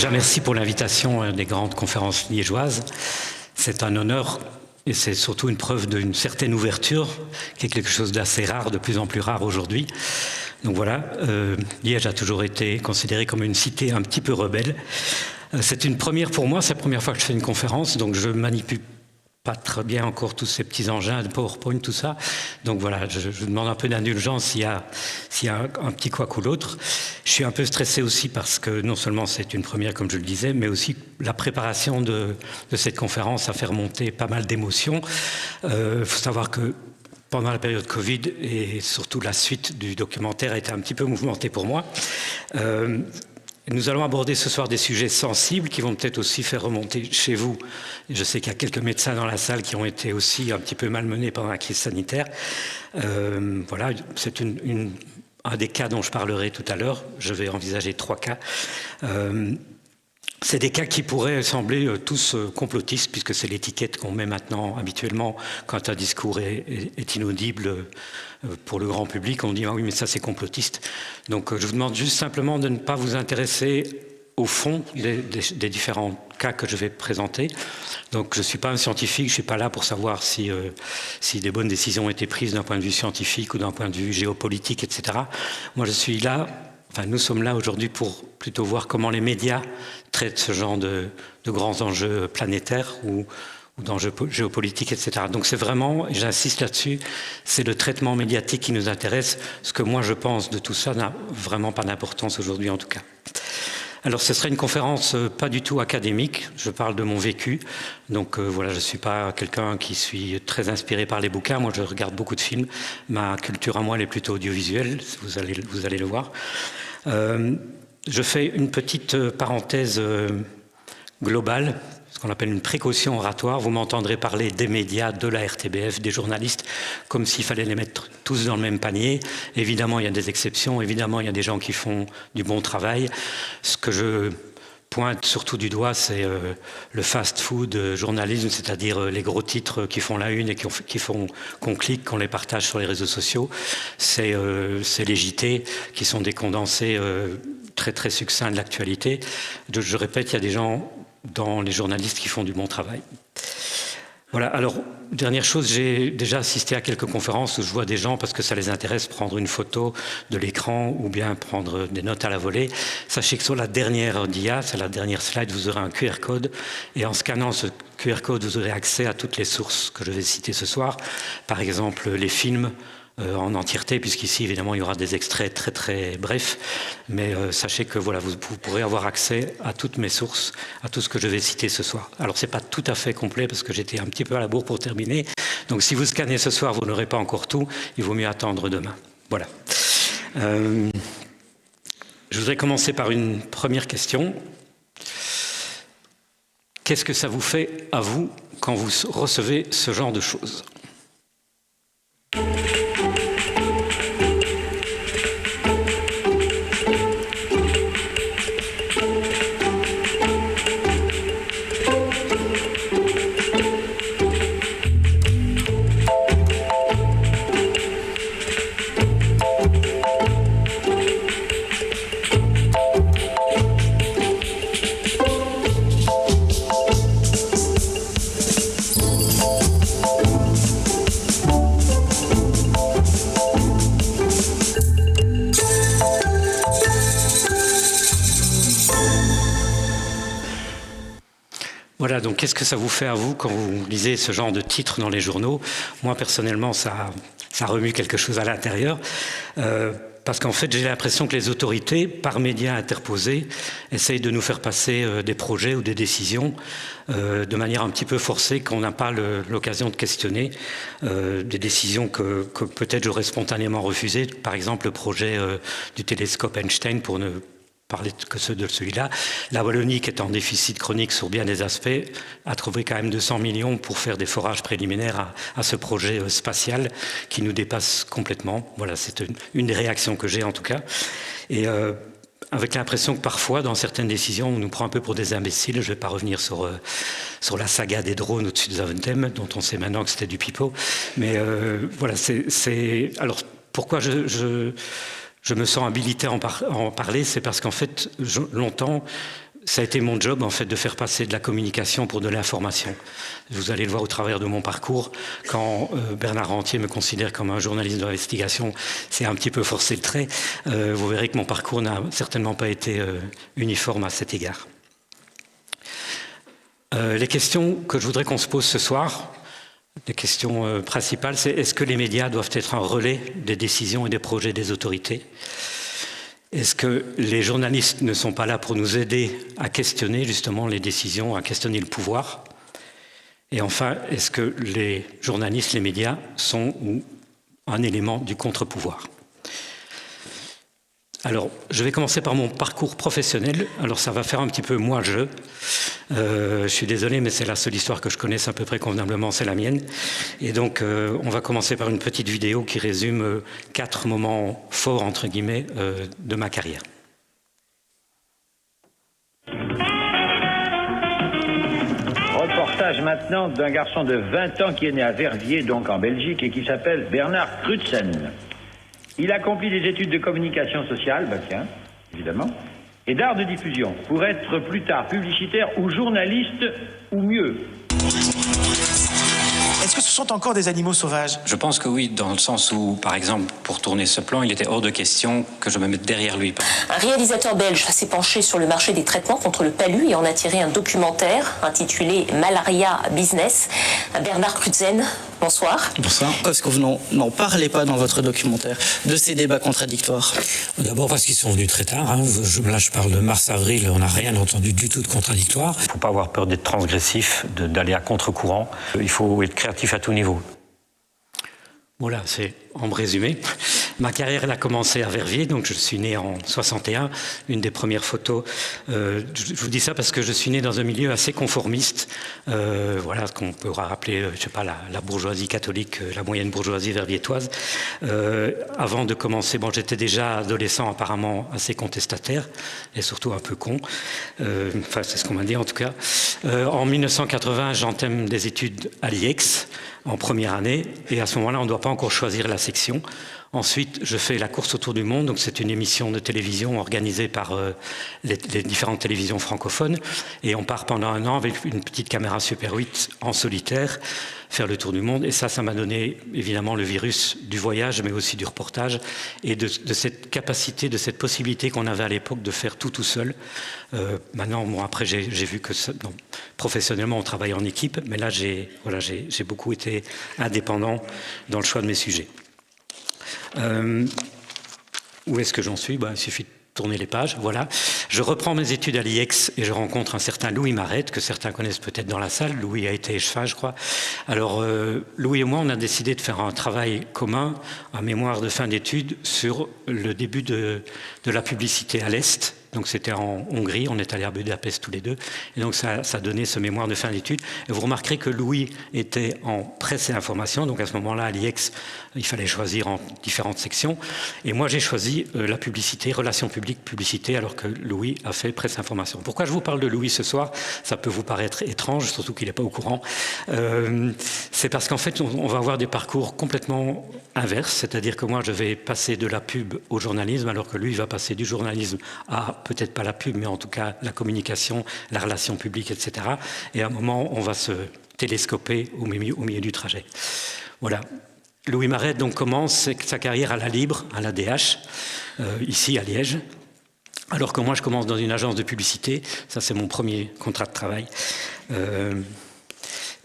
déjà, merci pour l'invitation des grandes conférences liégeoises. C'est un honneur et c'est surtout une preuve d'une certaine ouverture, qui est quelque chose d'assez rare, de plus en plus rare aujourd'hui. Donc voilà, Liège a toujours été considérée comme une cité un petit peu rebelle. C'est une première pour moi, c'est la première fois que je fais une conférence, donc je manipule pas très bien encore tous ces petits engins de PowerPoint, tout ça. Donc voilà, je demande un peu d'indulgence s'il y a un petit couac ou l'autre. Je suis un peu stressé aussi parce que non seulement c'est une première, comme je le disais, mais aussi la préparation de cette conférence a fait remonter pas mal d'émotions. Faut savoir que pendant la période Covid et surtout la suite du documentaire a été un petit peu mouvementée pour moi. Nous allons aborder ce soir des sujets sensibles qui vont peut-être aussi faire remonter chez vous. Je sais qu'il y a quelques médecins dans la salle qui ont été aussi un petit peu malmenés pendant la crise sanitaire. Voilà, c'est un des cas dont je parlerai tout à l'heure. Je vais envisager 3 cas. C'est des cas qui pourraient sembler tous complotistes, puisque c'est l'étiquette qu'on met maintenant habituellement quand un discours est inaudible pour le grand public. On dit « Ah oui, mais ça c'est complotiste ». Donc je vous demande juste simplement de ne pas vous intéresser au fond des différents cas que je vais présenter. Donc je ne suis pas un scientifique, je ne suis pas là pour savoir si des bonnes décisions ont été prises d'un point de vue scientifique ou d'un point de vue géopolitique, etc. Moi je suis là... Enfin, nous sommes là aujourd'hui pour plutôt voir comment les médias traitent ce genre de grands enjeux planétaires ou d'enjeux géopolitiques, etc. Donc c'est vraiment, et j'insiste là-dessus, c'est le traitement médiatique qui nous intéresse. Ce que moi je pense de tout ça n'a vraiment pas d'importance aujourd'hui en tout cas. Alors ce serait une conférence pas du tout académique, je parle de mon vécu, donc voilà, je ne suis pas quelqu'un qui suis très inspiré par les bouquins, moi je regarde beaucoup de films, ma culture à moi elle est plutôt audiovisuelle, vous allez le voir. Je fais une petite parenthèse globale, ce qu'on appelle une précaution oratoire. Vous m'entendrez parler des médias, de la RTBF, des journalistes, comme s'il fallait les mettre tous dans le même panier. Évidemment, il y a des exceptions. Évidemment, il y a des gens qui font du bon travail. Ce que je pointe surtout du doigt, c'est le fast-food journalisme, c'est-à-dire les gros titres qui font la une et qui font qu'on clique, qu'on les partage sur les réseaux sociaux. C'est les JT qui sont des condensés très très succincts de l'actualité. Je répète, il y a des gens dans les journalistes qui font du bon travail. Voilà, alors, dernière chose, j'ai déjà assisté à quelques conférences où je vois des gens, parce que ça les intéresse, prendre une photo de l'écran ou bien prendre des notes à la volée. Sachez que sur la dernière dia, c'est la dernière slide, vous aurez un QR code. Et en scannant ce QR code, vous aurez accès à toutes les sources que je vais citer ce soir. Par exemple, les films en entièreté, puisqu'ici, évidemment, il y aura des extraits très, très brefs. Mais sachez que voilà, vous pourrez avoir accès à toutes mes sources, à tout ce que je vais citer ce soir. Alors, c'est pas tout à fait complet, parce que j'étais un petit peu à la bourre pour terminer. Donc, si vous scannez ce soir, vous n'aurez pas encore tout. Il vaut mieux attendre demain. Voilà. Je voudrais commencer par une première question. Qu'est-ce que ça vous fait, à vous, quand vous recevez ce genre de choses ? Voilà, donc qu'est-ce que ça vous fait à vous quand vous lisez ce genre de titres dans les journaux ? Moi, personnellement, ça remue quelque chose à l'intérieur. Parce qu'en fait, j'ai l'impression que les autorités, par médias interposés, essayent de nous faire passer des projets ou des décisions de manière un petit peu forcée, qu'on n'a pas l'occasion de questionner. Des décisions que peut-être j'aurais spontanément refusées. Par exemple, le projet du télescope Einstein, pour ne parler que de celui-là. La Wallonie, qui est en déficit chronique sur bien des aspects, a trouvé quand même 200 millions pour faire des forages préliminaires à ce projet spatial qui nous dépasse complètement. Voilà, c'est une des réactions que j'ai en tout cas. Et avec l'impression que parfois, dans certaines décisions, on nous prend un peu pour des imbéciles. Je ne vais pas revenir sur la saga des drones au-dessus de Zaventem, dont on sait maintenant que c'était du pipeau. Mais voilà, alors, pourquoi je me sens habilité à en parler, c'est parce qu'en fait, longtemps, ça a été mon job, en fait, de faire passer de la communication pour de l'information. Vous allez le voir au travers de mon parcours. Quand Bernard Rentier me considère comme un journaliste d'investigation, c'est un petit peu forcé le trait. Vous verrez que mon parcours n'a certainement pas été uniforme à cet égard. Les questions que je voudrais qu'on se pose ce soir, les questions principales, c'est est-ce que les médias doivent être un relais des décisions et des projets des autorités ? Est-ce que les journalistes ne sont pas là pour nous aider à questionner justement les décisions, à questionner le pouvoir? Et enfin, est-ce que les journalistes, les médias sont un élément du contre-pouvoir? Alors, je vais commencer par mon parcours professionnel. Alors, ça va faire un petit peu moi-je. Je suis désolé, mais c'est la seule histoire que je connaisse à peu près convenablement, c'est la mienne. Et donc, on va commencer par une petite vidéo qui résume 4 moments forts, entre guillemets, de ma carrière. Reportage maintenant d'un garçon de 20 ans qui est né à Verviers, donc en Belgique, et qui s'appelle Bernard Crutzen. Il accomplit des études de communication sociale, bah tiens, évidemment, et d'art de diffusion, pour être plus tard publicitaire ou journaliste, ou mieux. Est-ce que ce sont encore des animaux sauvages? Je pense que oui, dans le sens où, par exemple, pour tourner ce plan, il était hors de question que je me mette derrière lui. Un réalisateur belge s'est penché sur le marché des traitements contre le palu et en a tiré un documentaire intitulé Malaria Business. Bernard Crutzen, bonsoir. Bonsoir. Est-ce que vous n'en parlez pas dans votre documentaire de ces débats contradictoires? D'abord parce qu'ils sont venus très tard. Là, je parle de mars-avril, on n'a rien entendu du tout de contradictoire. Il ne faut pas avoir peur d'être transgressif, d'aller à contre-courant. Il faut être créatif à tout niveau. Voilà, c'est en résumé. Ma carrière elle a commencé à Verviers, donc je suis né en 61. Une des premières photos, je vous dis ça parce que je suis né dans un milieu assez conformiste. Voilà, ce qu'on peut rappeler, je sais pas, la bourgeoisie catholique, la moyenne bourgeoisie verviétoise. Avant de commencer, bon, j'étais déjà adolescent apparemment assez contestataire et surtout un peu con. Enfin, c'est ce qu'on m'a dit en tout cas. En 1980, j'entame des études à l'IEX en première année et à ce moment-là, on ne doit pas encore choisir la section. Ensuite, je fais la course autour du monde, donc c'est une émission de télévision organisée par les différentes télévisions francophones, et on part pendant 1 an avec une petite caméra Super 8 en solitaire, faire le tour du monde, et ça m'a donné évidemment le virus du voyage, mais aussi du reportage, et de cette capacité, de cette possibilité qu'on avait à l'époque de faire tout seul. Maintenant, bon, après j'ai vu que professionnellement on travaille en équipe, mais là j'ai beaucoup été indépendant dans le choix de mes sujets. Où est-ce que j'en suis? Il suffit de tourner les pages, voilà. Je reprends mes études à l'IEX et je rencontre un certain Louis Marette, que certains connaissent peut-être dans la salle. Louis a été échevin, je crois. Alors, Louis et moi, on a décidé de faire un travail commun, un mémoire de fin d'études sur le début de la publicité à l'Est. Donc c'était en Hongrie, on est allé à Budapest tous les deux, et donc ça a donné ce mémoire de fin d'études. Et vous remarquerez que Louis était en presse et information, donc à ce moment-là, à l'IEX, il fallait choisir en différentes sections, et moi j'ai choisi la publicité, relations publiques, publicité, alors que Louis a fait presse et information. Pourquoi je vous parle de Louis ce soir? Ça peut vous paraître étrange, surtout qu'il n'est pas au courant. C'est parce qu'en fait, on va avoir des parcours complètement inverses, c'est-à-dire que moi je vais passer de la pub au journalisme, alors que lui il va passer du journalisme à peut-être pas la pub, mais en tout cas la communication, la relation publique, etc. Et à un moment, on va se télescoper au milieu du trajet. Voilà. Louis Marette donc commence sa carrière à la Libre, à l'ADH, ici à Liège. Alors que moi, je commence dans une agence de publicité. Ça, c'est mon premier contrat de travail.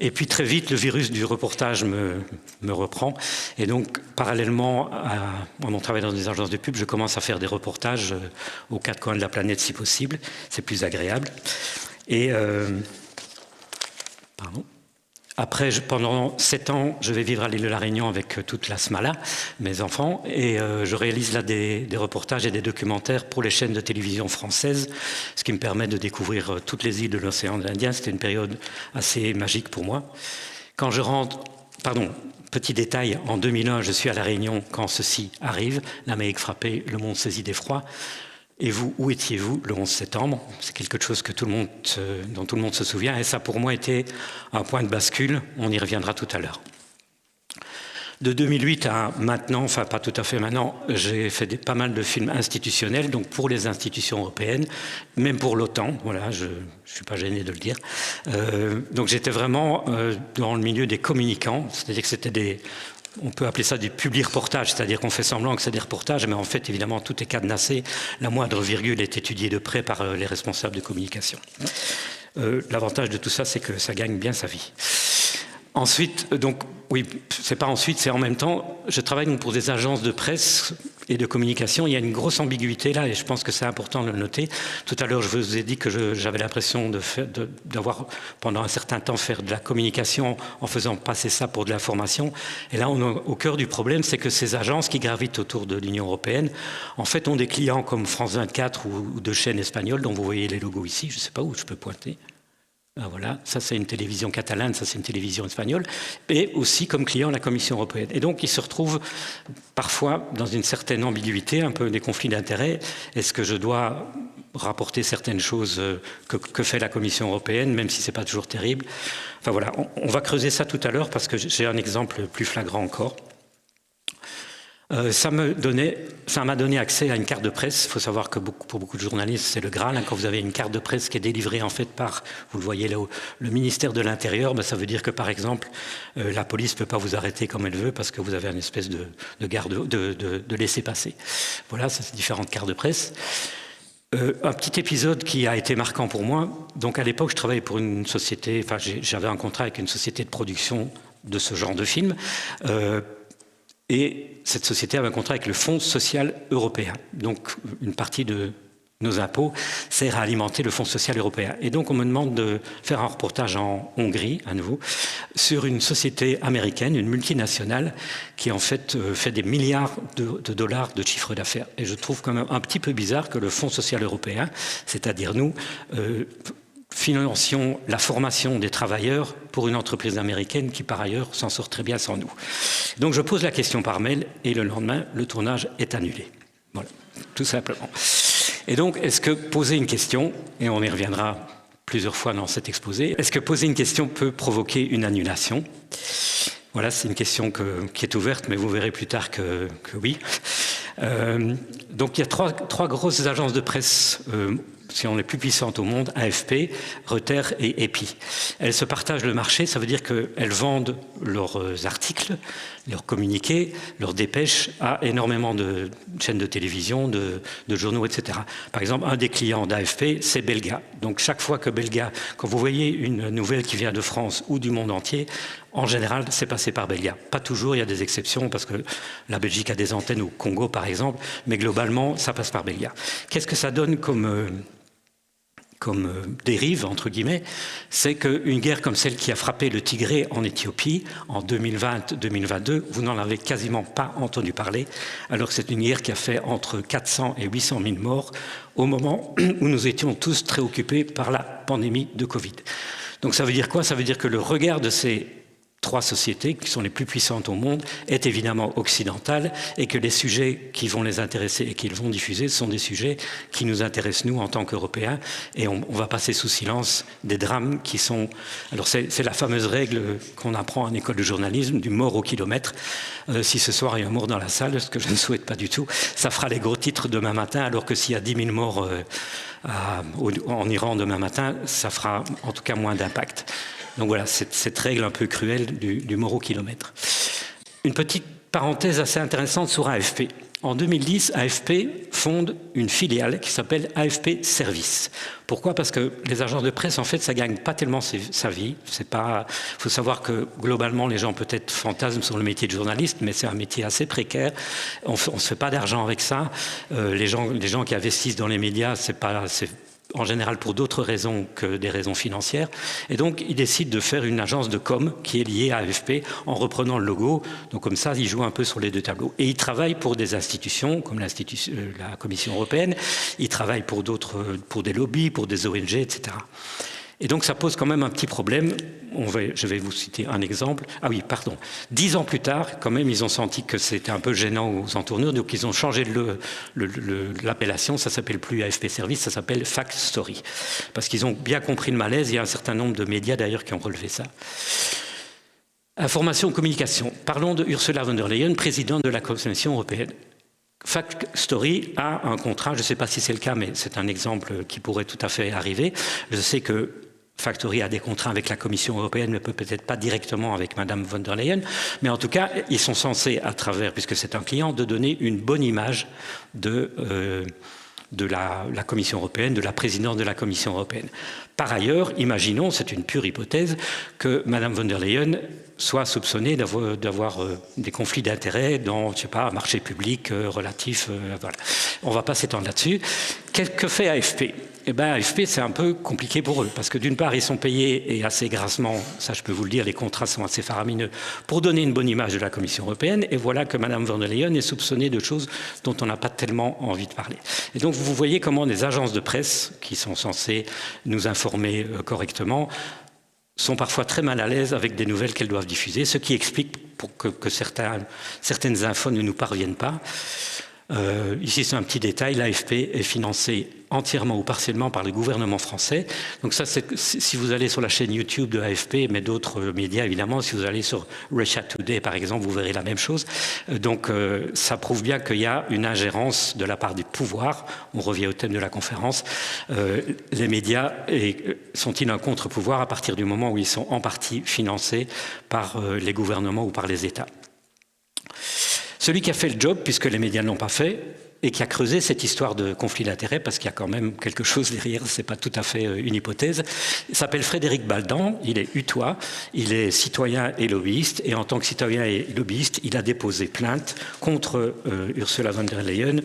Et puis très vite, le virus du reportage me reprend. Et donc, parallèlement à mon travail dans des agences de pub, je commence à faire des reportages aux 4 coins de la planète si possible. C'est plus agréable. Et après, pendant 7 ans, je vais vivre à l'île de la Réunion avec toute la SMALA, mes enfants, et je réalise là des reportages et des documentaires pour les chaînes de télévision françaises, ce qui me permet de découvrir toutes les îles de l'océan Indien. C'était une période assez magique pour moi. Quand je rentre, petit détail, en 2001, je suis à la Réunion quand ceci arrive, l'Amérique frappée, le monde saisi d'effroi. Et vous, où étiez-vous le 11 septembre? C'est quelque chose que dont tout le monde se souvient. Et ça, pour moi, était un point de bascule. On y reviendra tout à l'heure. De 2008 à maintenant, enfin pas tout à fait maintenant, j'ai fait pas mal de films institutionnels, donc pour les institutions européennes, même pour l'OTAN, voilà, je ne suis pas gêné de le dire. Donc j'étais vraiment dans le milieu des communicants, c'est-à-dire que c'était on peut appeler ça des publi-reportages, c'est-à-dire qu'on fait semblant que c'est des reportages, mais en fait, évidemment, tout est cadenassé. La moindre virgule est étudiée de près par les responsables de communication. L'avantage de tout ça, c'est que ça gagne bien sa vie. Ensuite, donc, oui, c'est pas ensuite, c'est en même temps, je travaille donc pour des agences de presse et de communication. Il y a une grosse ambiguïté là, et je pense que c'est important de le noter. Tout à l'heure, je vous ai dit que j'avais l'impression d'avoir, pendant un certain temps, faire de la communication en faisant passer ça pour de l'information. Et là, on est au cœur du problème, c'est que ces agences qui gravitent autour de l'Union européenne, en fait, ont des clients comme France 24 ou de chaînes espagnoles, dont vous voyez les logos ici. Je ne sais pas où je peux pointer. Ah, voilà, ça c'est une télévision catalane, ça c'est une télévision espagnole, et aussi comme client la Commission européenne. Et donc ils se retrouvent parfois dans une certaine ambiguïté, un peu des conflits d'intérêts. Est-ce que je dois rapporter certaines choses que fait la Commission européenne, même si ce n'est pas toujours terrible? Enfin voilà, on va creuser ça tout à l'heure parce que j'ai un exemple plus flagrant encore. Ça m'a donné accès à une carte de presse. Il faut savoir que pour beaucoup de journalistes, c'est le Graal. Quand vous avez une carte de presse qui est délivrée en fait par, vous le voyez là-haut, le ministère de l'Intérieur, ça veut dire que par exemple, la police ne peut pas vous arrêter comme elle veut parce que vous avez une espèce de laissez-passer. Voilà, ça c'est différentes cartes de presse. Un petit épisode qui a été marquant pour moi. Donc à l'époque, je travaillais pour une société, enfin j'avais un contrat avec une société de production de ce genre de film. Et cette société avait un contrat avec le Fonds social européen. Donc, une partie de nos impôts sert à alimenter le Fonds social européen. Et donc, on me demande de faire un reportage en Hongrie, à nouveau, sur une société américaine, une multinationale, qui en fait fait des milliards de dollars de chiffre d'affaires. Et je trouve quand même un petit peu bizarre que le Fonds social européen, c'est-à-dire nous, financions la formation des travailleurs pour une entreprise américaine qui, par ailleurs, s'en sort très bien sans nous. Donc, je pose la question par mail et le lendemain, le tournage est annulé. Voilà, tout simplement. Et donc, est-ce que poser une question, et on y reviendra plusieurs fois dans cet exposé, est-ce que poser une question peut provoquer une annulation? Voilà, c'est une question qui est ouverte, mais vous verrez plus tard que oui. Donc, il y a trois grosses agences de presse si on est plus puissante au monde, AFP, Reuters et EPI. Elles se partagent le marché, ça veut dire qu'elles vendent leurs articles, leurs communiqués, leurs dépêches à énormément de chaînes de télévision, de journaux, etc. Par exemple, un des clients d'AFP, c'est Belga. Donc chaque fois que Belga, quand vous voyez une nouvelle qui vient de France ou du monde entier, en général, c'est passé par Belga. Pas toujours, il y a des exceptions, parce que la Belgique a des antennes au Congo, par exemple, mais globalement, ça passe par Belga. Qu'est-ce que ça donne comme dérive, entre guillemets? C'est qu'une guerre comme celle qui a frappé le Tigré en Éthiopie en 2020-2022, vous n'en avez quasiment pas entendu parler, alors que c'est une guerre qui a fait entre 400 et 800 000 morts au moment où nous étions tous très occupés par la pandémie de Covid. Donc ça veut dire quoi? Ça veut dire que le regard de ces trois sociétés qui sont les plus puissantes au monde est évidemment occidental et que les sujets qui vont les intéresser et qu'ils vont diffuser sont des sujets qui nous intéressent nous en tant qu'Européens, et on va passer sous silence des drames qui sont... Alors c'est la fameuse règle qu'on apprend en école de journalisme du mort au kilomètre. Si ce soir il y a un mort dans la salle, ce que je ne souhaite pas du tout, ça fera les gros titres demain matin, alors que s'il y a 10 000 morts en Iran demain matin, ça fera en tout cas moins d'impact. Donc voilà, cette règle un peu cruelle du mort au kilomètre. Une petite parenthèse assez intéressante sur AFP. En 2010, AFP fonde une filiale qui s'appelle AFP Service. Pourquoi? Parce que les agences de presse, en fait, ça gagne pas tellement sa vie. Faut savoir que globalement, les gens peut-être fantasment sur le métier de journaliste, mais c'est un métier assez précaire. On se fait pas d'argent avec ça. Les gens qui investissent dans les médias, c'est en général pour d'autres raisons que des raisons financières. Et donc, ils décident de faire une agence de com qui est liée à AFP en reprenant le logo. Donc, comme ça, ils jouent un peu sur les deux tableaux. Et ils travaillent pour des institutions comme la Commission européenne. Ils travaillent pour des lobbies, pour des ONG, etc. Et donc, ça pose quand même un petit problème. Je vais vous citer un exemple. Ah oui, pardon. 10 ans plus tard, quand même, ils ont senti que c'était un peu gênant aux entournures, donc ils ont changé l'appellation. Ça s'appelle plus AFP Service, ça s'appelle Fact Story. Parce qu'ils ont bien compris le malaise. Il y a un certain nombre de médias, d'ailleurs, qui ont relevé ça. Information, communication. Parlons de Ursula von der Leyen, présidente de la Commission européenne. Fact Story a un contrat, je ne sais pas si c'est le cas, mais c'est un exemple qui pourrait tout à fait arriver. Je sais que Factory a des contrats avec la Commission européenne, mais peut-être pas directement avec Madame von der Leyen. Mais en tout cas, ils sont censés, à travers, puisque c'est un client, de donner une bonne image de la Commission européenne, de la présidente de la Commission européenne. Par ailleurs, imaginons, c'est une pure hypothèse, que Madame von der Leyen soit soupçonnée d'avoir des conflits d'intérêts dans, je sais pas, un marché public relatif. Voilà. On ne va pas s'étendre là-dessus. Que fait AFP ? Eh bien, AFP, c'est un peu compliqué pour eux, parce que d'une part, ils sont payés, et assez grassement, ça je peux vous le dire, les contrats sont assez faramineux, pour donner une bonne image de la Commission européenne, et voilà que Mme von der Leyen est soupçonnée de choses dont on n'a pas tellement envie de parler. Et donc, vous voyez comment des agences de presse, qui sont censées nous informer correctement, sont parfois très mal à l'aise avec des nouvelles qu'elles doivent diffuser, ce qui explique pour que certaines infos ne nous parviennent pas. Ici, c'est un petit détail, l'AFP est financée entièrement ou partiellement par le gouvernement français. Donc ça, si vous allez sur la chaîne YouTube de l'AFP, mais d'autres médias, évidemment, si vous allez sur Russia Today, par exemple, vous verrez la même chose. Donc ça prouve bien qu'il y a une ingérence de la part du pouvoir. On revient au thème de la conférence. Les médias, sont-ils un contre-pouvoir à partir du moment où ils sont en partie financés par les gouvernements ou par les États ? Celui qui a fait le job, puisque les médias ne l'ont pas fait, et qui a creusé cette histoire de conflit d'intérêts, parce qu'il y a quand même quelque chose derrière, c'est pas tout à fait une hypothèse, s'appelle Frédéric Baldan, il est hutois, il est citoyen et lobbyiste, et en tant que citoyen et lobbyiste, il a déposé plainte contre Ursula von der Leyen.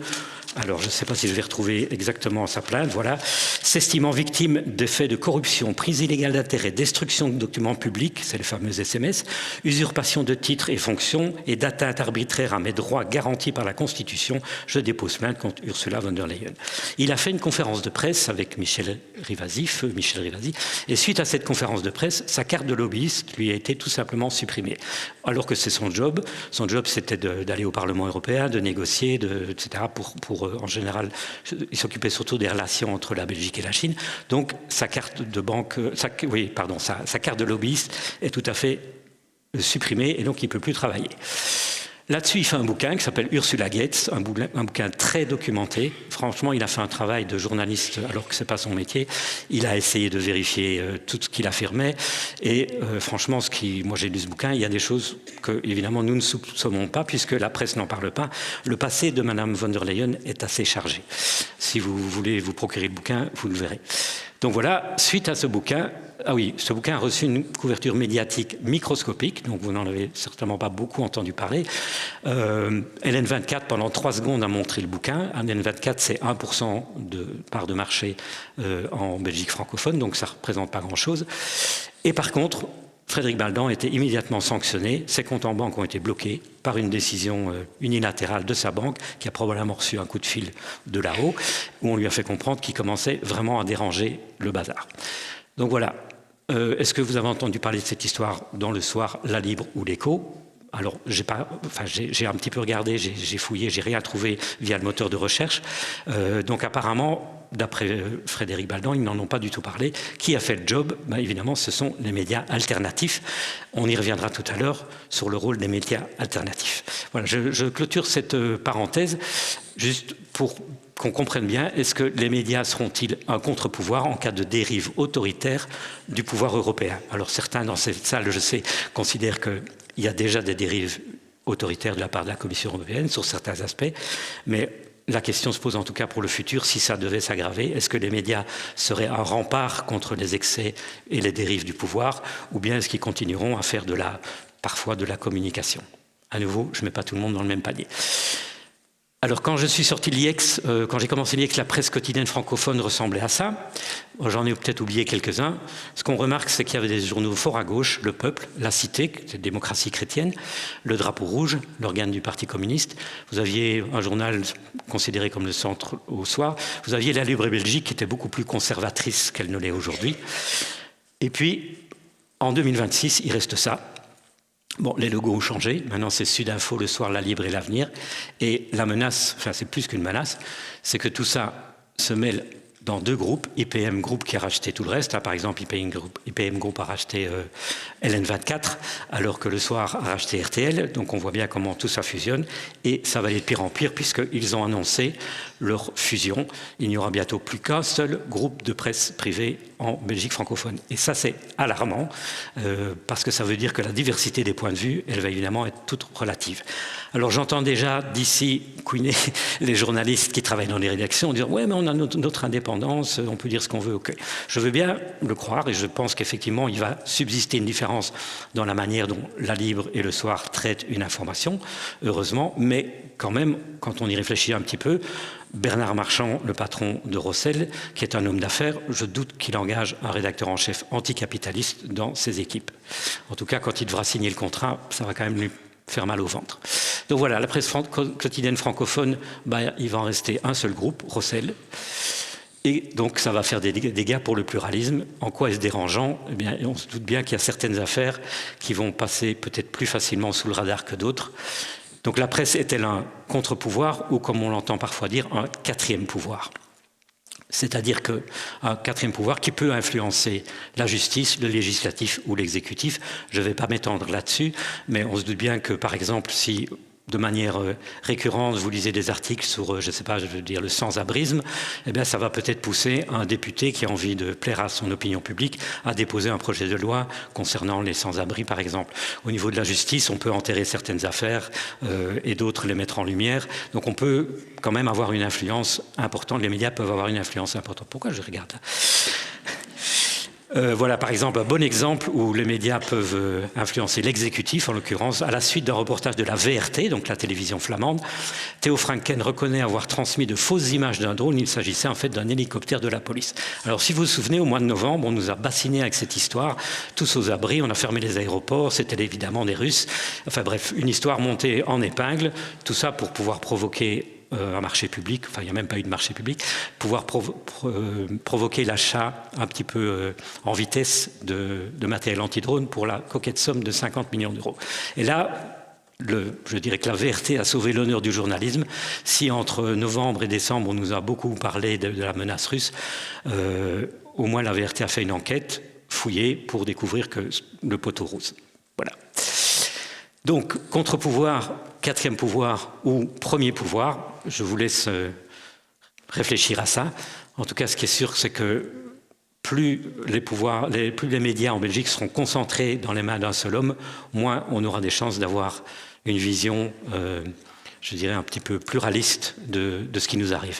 Alors, je ne sais pas si je vais retrouver exactement sa plainte, voilà. S'estimant victime de faits de corruption, prise illégale d'intérêt, destruction de documents publics, c'est les fameux SMS, usurpation de titres et fonctions et d'atteinte arbitraire à mes droits garantis par la Constitution, je dépose plainte contre Ursula von der Leyen. Il a fait une conférence de presse avec Michel Rivasi, feu Michel Rivasi, et suite à cette conférence de presse, sa carte de lobbyiste lui a été tout simplement supprimée. Alors que c'est son job c'était d'aller au Parlement européen, de négocier, etc. En général, il s'occupait surtout des relations entre la Belgique et la Chine. Donc, sa carte de banque, sa carte de lobbyiste est tout à fait supprimée et donc il ne peut plus travailler. Là-dessus, il fait un bouquin qui s'appelle Ursula Gates, un bouquin très documenté. Franchement, il a fait un travail de journaliste alors que ce n'est pas son métier. Il a essayé de vérifier tout ce qu'il affirmait. Et franchement, moi j'ai lu ce bouquin, il y a des choses que, évidemment, nous ne soupçonnons pas puisque la presse n'en parle pas. Le passé de Mme von der Leyen est assez chargé. Si vous voulez vous procurer le bouquin, vous le verrez. Donc voilà, suite à ce bouquin, ce bouquin a reçu une couverture médiatique microscopique, donc vous n'en avez certainement pas beaucoup entendu parler. LN24, pendant 3 secondes, a montré le bouquin. LN24, c'est 1% de part de marché en Belgique francophone, donc ça ne représente pas grand-chose. Et par contre, Frédéric Baldan a été immédiatement sanctionné. Ses comptes en banque ont été bloqués par une décision unilatérale de sa banque, qui a probablement reçu un coup de fil de là-haut, où on lui a fait comprendre qu'il commençait vraiment à déranger le bazar. Donc voilà. Est-ce que vous avez entendu parler de cette histoire dans Le Soir, La Libre ou L'Écho ? Alors, j'ai un petit peu regardé, j'ai fouillé, j'ai rien trouvé via le moteur de recherche. Donc apparemment, d'après Frédéric Baldan, ils n'en ont pas du tout parlé. Qui a fait le job ? Évidemment, ce sont les médias alternatifs. On y reviendra tout à l'heure sur le rôle des médias alternatifs. Voilà, je clôture cette parenthèse juste pour qu'on comprenne bien, est-ce que les médias seront-ils un contre-pouvoir en cas de dérive autoritaire du pouvoir européen ? Alors certains dans cette salle, je sais, considèrent qu'il y a déjà des dérives autoritaires de la part de la Commission européenne sur certains aspects, mais la question se pose en tout cas pour le futur, si ça devait s'aggraver, est-ce que les médias seraient un rempart contre les excès et les dérives du pouvoir, ou bien est-ce qu'ils continueront à faire parfois de la communication ? À nouveau, je ne mets pas tout le monde dans le même panier. Alors quand je suis sorti de l'IEX, quand j'ai commencé l'IEX, la presse quotidienne francophone ressemblait à ça. J'en ai peut-être oublié quelques-uns. Ce qu'on remarque, c'est qu'il y avait des journaux forts à gauche, Le Peuple, La Cité, c'est Démocratie chrétienne, Le Drapeau rouge, l'organe du Parti communiste. Vous aviez un journal considéré comme le centre au soir. Vous aviez La Libre Belgique, qui était beaucoup plus conservatrice qu'elle ne l'est aujourd'hui. Et puis, en 2026, il reste ça. Bon, les logos ont changé. Maintenant, c'est Sudinfo, Le Soir, La Libre et L'Avenir. Et la menace, c'est plus qu'une menace, c'est que tout ça se mêle dans 2 groupes, IPM Group qui a racheté tout le reste, là, par exemple IPM Group a racheté LN24, alors que Le Soir a racheté RTL, donc on voit bien comment tout ça fusionne, et ça va aller de pire en pire puisqu'ils ont annoncé leur fusion. Il n'y aura bientôt plus qu'un seul groupe de presse privée en Belgique francophone. Et ça c'est alarmant, parce que ça veut dire que la diversité des points de vue, elle va évidemment être toute relative. Alors j'entends déjà d'ici couiner les journalistes qui travaillent dans les rédactions dire « ouais mais on a notre indépendance, on peut dire ce qu'on veut, ok ». Je veux bien le croire et je pense qu'effectivement il va subsister une différence dans la manière dont La Libre et Le Soir traitent une information, heureusement, mais quand même, quand on y réfléchit un petit peu, Bernard Marchand, le patron de Rossel, qui est un homme d'affaires, je doute qu'il engage un rédacteur en chef anticapitaliste dans ses équipes. En tout cas, quand il devra signer le contrat, ça va quand même lui faire mal au ventre. Donc voilà, la presse quotidienne francophone, il va en rester un seul groupe, Rossel. Et donc ça va faire des dégâts pour le pluralisme. En quoi est-ce dérangeant ? Eh bien, on se doute bien qu'il y a certaines affaires qui vont passer peut-être plus facilement sous le radar que d'autres. Donc la presse est-elle un contre-pouvoir ou, comme on l'entend parfois dire, un quatrième pouvoir ? C'est-à-dire qu'un quatrième pouvoir qui peut influencer la justice, le législatif ou l'exécutif. Je ne vais pas m'étendre là-dessus, mais on se doute bien que, par exemple, si de manière récurrente, vous lisez des articles sur, je ne sais pas, je veux dire, le sans-abrisme, eh bien, ça va peut-être pousser un député qui a envie de plaire à son opinion publique à déposer un projet de loi concernant les sans-abri, par exemple. Au niveau de la justice, on peut enterrer certaines affaires et d'autres les mettre en lumière. Donc, on peut quand même avoir une influence importante. Les médias peuvent avoir une influence importante. Pourquoi je regarde là ? Voilà par exemple un bon exemple où les médias peuvent influencer l'exécutif, en l'occurrence à la suite d'un reportage de la VRT, donc la télévision flamande. Théo Franken reconnaît avoir transmis de fausses images d'un drone. Il s'agissait en fait d'un hélicoptère de la police. Alors si vous vous souvenez, au mois de novembre, on nous a bassinés avec cette histoire, tous aux abris, on a fermé les aéroports, c'était évidemment des Russes. Enfin bref, une histoire montée en épingle, tout ça pour pouvoir provoquer un marché public, enfin il n'y a même pas eu de marché public, pouvoir provoquer l'achat un petit peu en vitesse de matériel anti-drone pour la coquette somme de 50 millions d'euros. Et là, je dirais que la VRT a sauvé l'honneur du journalisme. Si entre novembre et décembre on nous a beaucoup parlé de la menace russe, au moins la VRT a fait une enquête fouillée pour découvrir que le poteau rose. Voilà. Donc, contre-pouvoir, quatrième pouvoir ou premier pouvoir, je vous laisse réfléchir à ça. En tout cas, ce qui est sûr, c'est que plus les médias en Belgique seront concentrés dans les mains d'un seul homme, moins on aura des chances d'avoir une vision, je dirais, un petit peu pluraliste de ce qui nous arrive.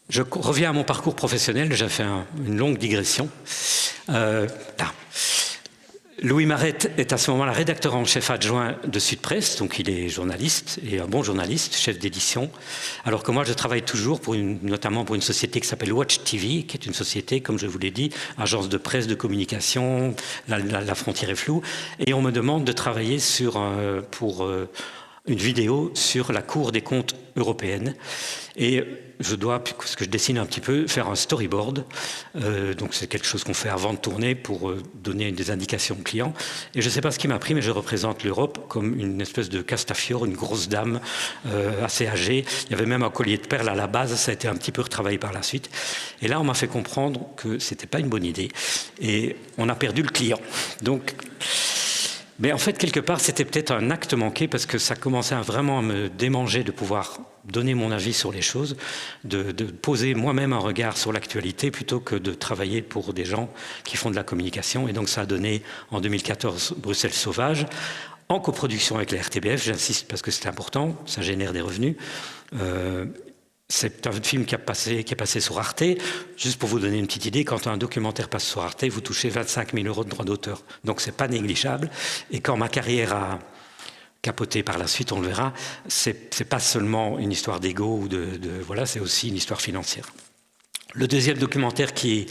Je reviens à mon parcours professionnel, j'ai fait une longue digression. Louis Marette est à ce moment-là rédacteur en chef adjoint de Sud Presse, donc il est journaliste et un bon journaliste, chef d'édition. Alors que moi, je travaille toujours notamment pour une société qui s'appelle Watch TV, qui est une société, comme je vous l'ai dit, agence de presse, de communication, la frontière est floue. Et on me demande de travailler pour une vidéo sur la Cour des comptes européenne. Et je dois, parce que je dessine un petit peu, faire un storyboard. Donc c'est quelque chose qu'on fait avant de tourner pour donner des indications aux clients. Et je ne sais pas ce qui m'a pris, mais je représente l'Europe comme une espèce de Castafiore, une grosse dame assez âgée. Il y avait même un collier de perles à la base, ça a été un petit peu retravaillé par la suite. Et là, on m'a fait comprendre que ce n'était pas une bonne idée. Et on a perdu le client. Donc... Mais en fait, quelque part, c'était peut-être un acte manqué parce que ça commençait vraiment à me démanger de pouvoir donner mon avis sur les choses, de poser moi-même un regard sur l'actualité plutôt que de travailler pour des gens qui font de la communication. Et donc ça a donné en 2014 Bruxelles Sauvage, en coproduction avec la RTBF, j'insiste parce que c'est important, ça génère des revenus. C'est un film qui est passé sur Arte. Juste pour vous donner une petite idée, quand un documentaire passe sur Arte, vous touchez 25 000 € de droits d'auteur. Donc c'est pas négligeable. Et quand ma carrière a capoté par la suite, on le verra, c'est pas seulement une histoire d'ego ou voilà, c'est aussi une histoire financière. Le deuxième documentaire qui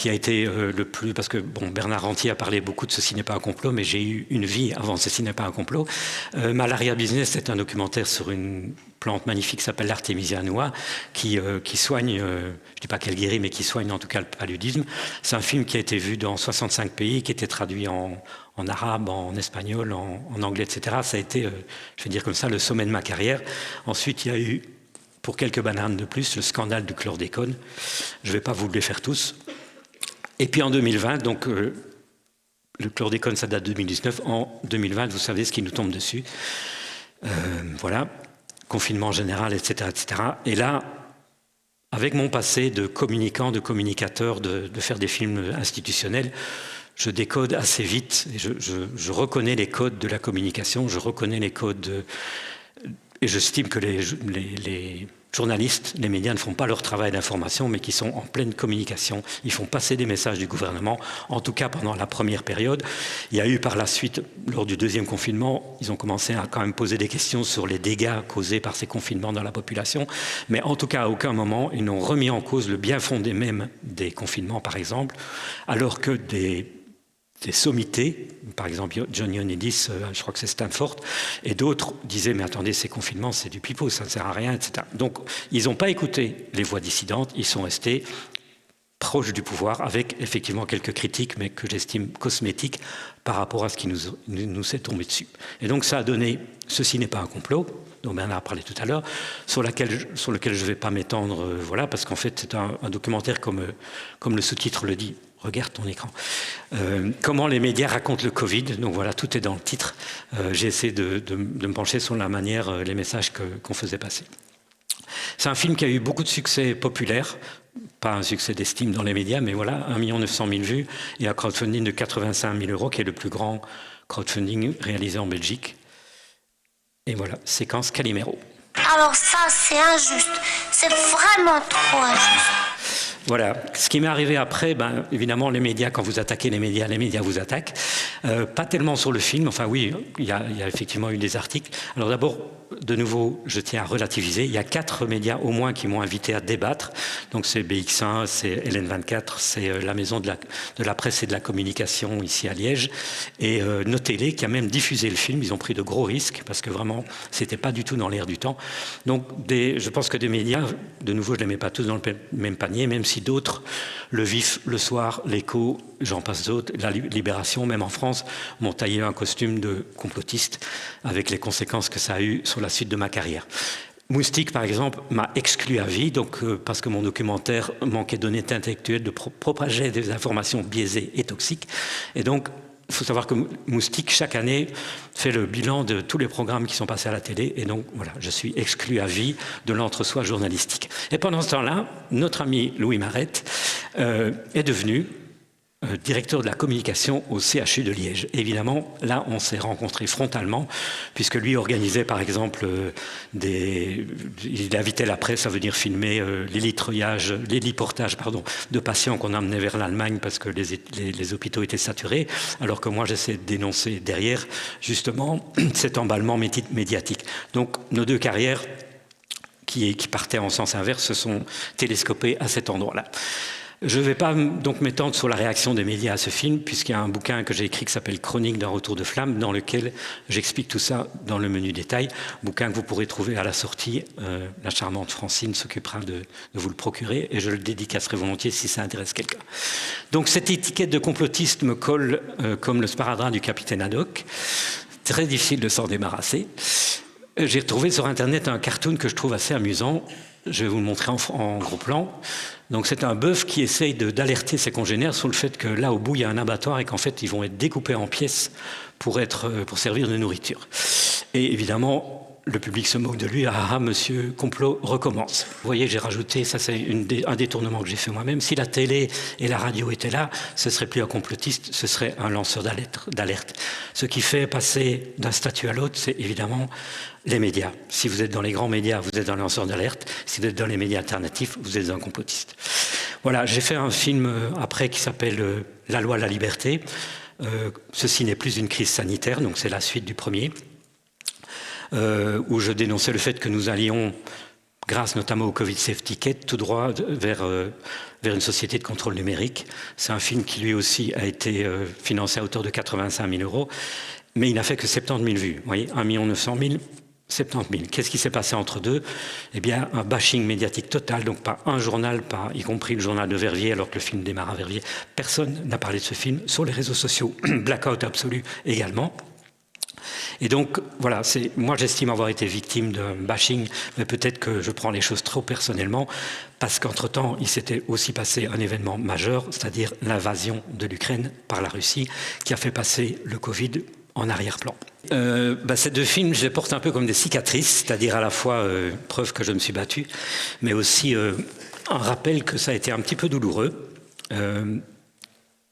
a été le plus... Parce que Bernard Rantier a parlé beaucoup de Ceci n'est pas un complot, mais j'ai eu une vie avant Ceci n'est pas un complot. Malaria Business, c'est un documentaire sur une plante magnifique qui s'appelle l'Artemisia annua, qui soigne, je ne dis pas qu'elle guérit, mais qui soigne en tout cas le paludisme. C'est un film qui a été vu dans 65 pays, qui a été traduit en arabe, en espagnol, en anglais, etc. Ça a été, je vais dire comme ça, le sommet de ma carrière. Ensuite, il y a eu pour quelques bananes de plus, le scandale du chlordécone. Je ne vais pas vous les faire tous. Et puis en 2020, donc le chlordécone, ça date de 2019. En 2020, vous savez ce qui nous tombe dessus. Voilà, confinement général, etc., etc. Et là, avec mon passé de communicant, de communicateur, de faire des films institutionnels, je décode assez vite. Et je reconnais les codes de la communication, je reconnais les codes et j'estime que les journalistes, les médias ne font pas leur travail d'information, mais qui sont en pleine communication. Ils font passer des messages du gouvernement, en tout cas pendant la première période. Il y a eu par la suite, lors du deuxième confinement, ils ont commencé à quand même poser des questions sur les dégâts causés par ces confinements dans la population. Mais en tout cas, à aucun moment, ils n'ont remis en cause le bien fondé même des confinements, par exemple, alors que des sommités, par exemple John Ioannidis, je crois que c'est Stanford, et d'autres disaient mais attendez, ces confinements c'est du pipeau, ça ne sert à rien, etc. Donc ils n'ont pas écouté les voix dissidentes, ils sont restés proches du pouvoir avec effectivement quelques critiques, mais que j'estime cosmétiques par rapport à ce qui nous est tombé dessus. Et donc ça a donné, ceci n'est pas un complot, dont Bernard a parlé tout à l'heure, sur lequel je ne vais pas m'étendre, voilà, parce qu'en fait c'est un documentaire comme le sous-titre le dit. Regarde ton écran. Comment les médias racontent le Covid. Donc voilà, tout est dans le titre. J'ai essayé de me pencher sur la manière, les messages qu'on faisait passer. C'est un film qui a eu beaucoup de succès populaire, pas un succès d'estime dans les médias, mais voilà, 1 900 000 vues et un crowdfunding de 85 000 €, qui est le plus grand crowdfunding réalisé en Belgique. Et voilà, séquence Calimero. Alors ça, c'est injuste. C'est vraiment trop injuste. Voilà. Ce qui m'est arrivé après, évidemment, les médias, quand vous attaquez les médias vous attaquent. Pas tellement sur le film, enfin oui, il y a effectivement eu des articles. Alors d'abord, de nouveau, je tiens à relativiser. Il y a 4 médias au moins qui m'ont invité à débattre. Donc c'est BX1, c'est LN24, c'est la maison de la presse et de la communication ici à Liège, et Nos Télé qui a même diffusé le film. Ils ont pris de gros risques parce que vraiment, c'était pas du tout dans l'air du temps. Donc je pense que des médias, de nouveau, je les mets pas tous dans le même panier, même si d'autres, Le Vif, Le Soir, L'Écho, j'en passe d'autres, La Libération, même en France, m'ont taillé un costume de complotiste avec les conséquences que ça a eu sur la suite de ma carrière. Moustique, par exemple, m'a exclu à vie, donc, parce que mon documentaire manquait d'honnêteté intellectuelle, propageait des informations biaisées et toxiques. Et donc, il faut savoir que Moustique, chaque année, fait le bilan de tous les programmes qui sont passés à la télé. Et donc, voilà, je suis exclu à vie de l'entre-soi journalistique. Et pendant ce temps-là, notre ami Louis Marette est devenu directeur de la communication au CHU de Liège. Évidemment, là, on s'est rencontrés frontalement, puisque lui organisait, par exemple, il invitait la presse à venir filmer l'héliportage de patients qu'on emmenait vers l'Allemagne parce que les hôpitaux étaient saturés, alors que moi, j'essaie de dénoncer derrière, justement, cet emballement médiatique. Donc, nos deux carrières, qui partaient en sens inverse, se sont télescopées à cet endroit-là. Je ne vais pas donc m'étendre sur la réaction des médias à ce film, puisqu'il y a un bouquin que j'ai écrit qui s'appelle « Chronique d'un retour de flamme », dans lequel j'explique tout ça dans le menu détail. Bouquin que vous pourrez trouver à la sortie. La charmante Francine s'occupera de vous le procurer, et je le dédicacerai volontiers si ça intéresse quelqu'un. Donc cette étiquette de complotiste me colle comme le sparadrap du capitaine Haddock. Très difficile de s'en débarrasser. J'ai retrouvé sur Internet un cartoon que je trouve assez amusant. Je vais vous le montrer en gros plan. Donc c'est un bœuf qui essaye d'alerter ses congénères sur le fait que là au bout il y a un abattoir et qu'en fait ils vont être découpés en pièces pour servir de nourriture. Et évidemment le public se moque de lui. Ah, monsieur complot recommence. Vous voyez, j'ai rajouté, ça c'est un détournement que j'ai fait moi-même. Si la télé et la radio étaient là, ce serait plus un complotiste, ce serait un lanceur d'alerte. Ce qui fait passer d'un statut à l'autre, c'est évidemment les médias. Si vous êtes dans les grands médias, vous êtes un lanceur d'alerte. Si vous êtes dans les médias alternatifs, vous êtes un complotiste. Voilà, j'ai fait un film après qui s'appelle La loi, la liberté. Ceci n'est plus une crise sanitaire, donc c'est la suite du premier. Où je dénonçais le fait que nous allions, grâce notamment au Covid Safety Ticket, tout droit vers une société de contrôle numérique. C'est un film qui lui aussi a été financé à hauteur de 85 000 €, mais il n'a fait que 70 000 vues. Vous voyez, 1 900 000, 70 000. Qu'est-ce qui s'est passé entre deux? Eh bien, un bashing médiatique total, donc pas un journal, pas y compris le journal de Verviers, alors que le film démarre à Verviers. Personne n'a parlé de ce film. Sur les réseaux sociaux, blackout absolu également. Et donc, voilà, moi j'estime avoir été victime d'un bashing, mais peut-être que je prends les choses trop personnellement, parce qu'entre-temps, il s'était aussi passé un événement majeur, c'est-à-dire l'invasion de l'Ukraine par la Russie, qui a fait passer le Covid en arrière-plan. Ces deux films, je les porte un peu comme des cicatrices, c'est-à-dire à la fois preuve que je me suis battu, mais aussi un rappel que ça a été un petit peu douloureux.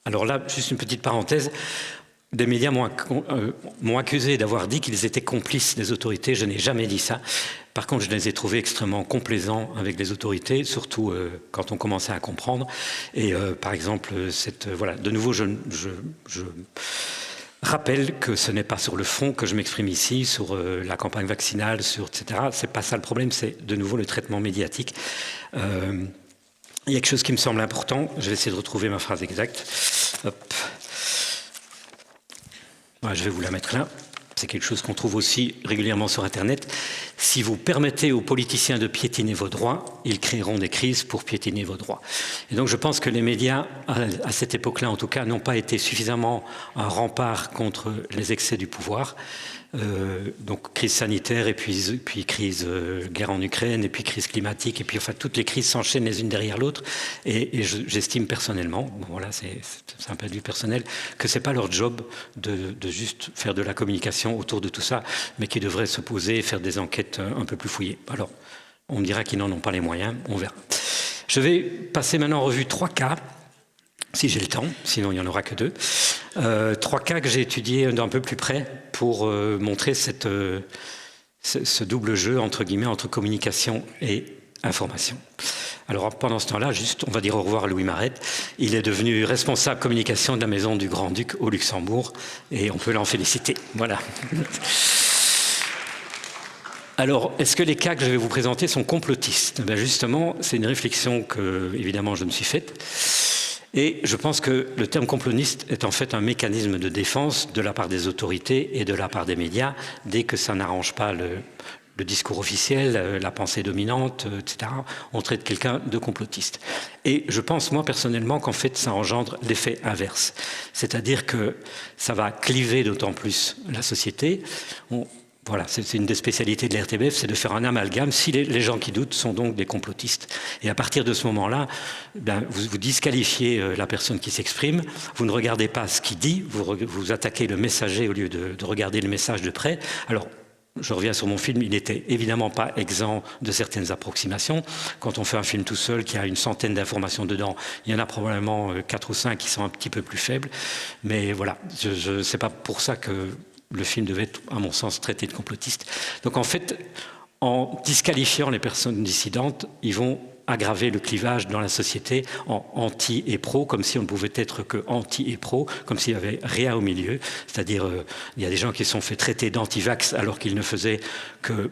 Alors là, juste une petite parenthèse, des médias m'ont accusé d'avoir dit qu'ils étaient complices des autorités. Je n'ai jamais dit ça. Par contre, je les ai trouvés extrêmement complaisants avec les autorités, surtout quand on commençait à comprendre. Et par exemple, de nouveau, je rappelle que ce n'est pas sur le fond que je m'exprime ici, sur la campagne vaccinale, etc. C'est pas ça le problème, c'est de nouveau le traitement médiatique. Il y a quelque chose qui me semble important. Je vais essayer de retrouver ma phrase exacte. Hop. Voilà, je vais vous la mettre là. C'est quelque chose qu'on trouve aussi régulièrement sur Internet. Si vous permettez aux politiciens de piétiner vos droits, ils créeront des crises pour piétiner vos droits. Et donc je pense que les médias, à cette époque-là en tout cas, n'ont pas été suffisamment un rempart contre les excès du pouvoir. Donc crise sanitaire et puis crise guerre en Ukraine et puis crise climatique et puis enfin toutes les crises s'enchaînent les unes derrière l'autre et j'estime personnellement, bon, voilà c'est un peu de vue personnelle, que c'est pas leur job de juste faire de la communication autour de tout ça, mais qu'ils devraient se poser et faire des enquêtes un peu plus fouillées. Alors on me dira qu'ils n'en ont pas les moyens, on verra. Je vais passer maintenant en revue 3 cas. Si j'ai le temps, sinon il n'y en aura que 2. 3 cas que j'ai étudiés d'un peu plus près pour montrer ce double jeu, entre guillemets, entre communication et information. Alors pendant ce temps-là, juste, on va dire au revoir à Louis Marette. Il est devenu responsable communication de la maison du Grand-Duc au Luxembourg et on peut l'en féliciter. Voilà. Alors, est-ce que les cas que je vais vous présenter sont complotistes ? Ben justement, c'est une réflexion que, évidemment, je me suis faite. Et je pense que le terme complotiste est en fait un mécanisme de défense de la part des autorités et de la part des médias, dès que ça n'arrange pas le discours officiel, la pensée dominante, etc. On traite quelqu'un de complotiste. Et je pense, moi, personnellement, qu'en fait, ça engendre l'effet inverse. C'est-à-dire que ça va cliver d'autant plus la société. Voilà, c'est une des spécialités de l'RTBF, c'est de faire un amalgame. Si les gens qui doutent sont donc des complotistes. Et à partir de ce moment-là, vous disqualifiez la personne qui s'exprime, vous ne regardez pas ce qu'il dit, vous attaquez le messager au lieu de regarder le message de près. Alors, je reviens sur mon film, il n'était évidemment pas exempt de certaines approximations. Quand on fait un film tout seul, qui a une centaine d'informations dedans, il y en a probablement 4 ou 5 qui sont un petit peu plus faibles. Mais voilà, c'est pas pour ça que le film devait être, à mon sens, traité de complotiste. Donc en fait, en disqualifiant les personnes dissidentes, ils vont aggraver le clivage dans la société en anti et pro, comme si on ne pouvait être que anti et pro, comme s'il n'y avait rien au milieu. C'est-à-dire, il y a des gens qui se sont fait traiter d'anti-vax alors qu'ils ne faisaient que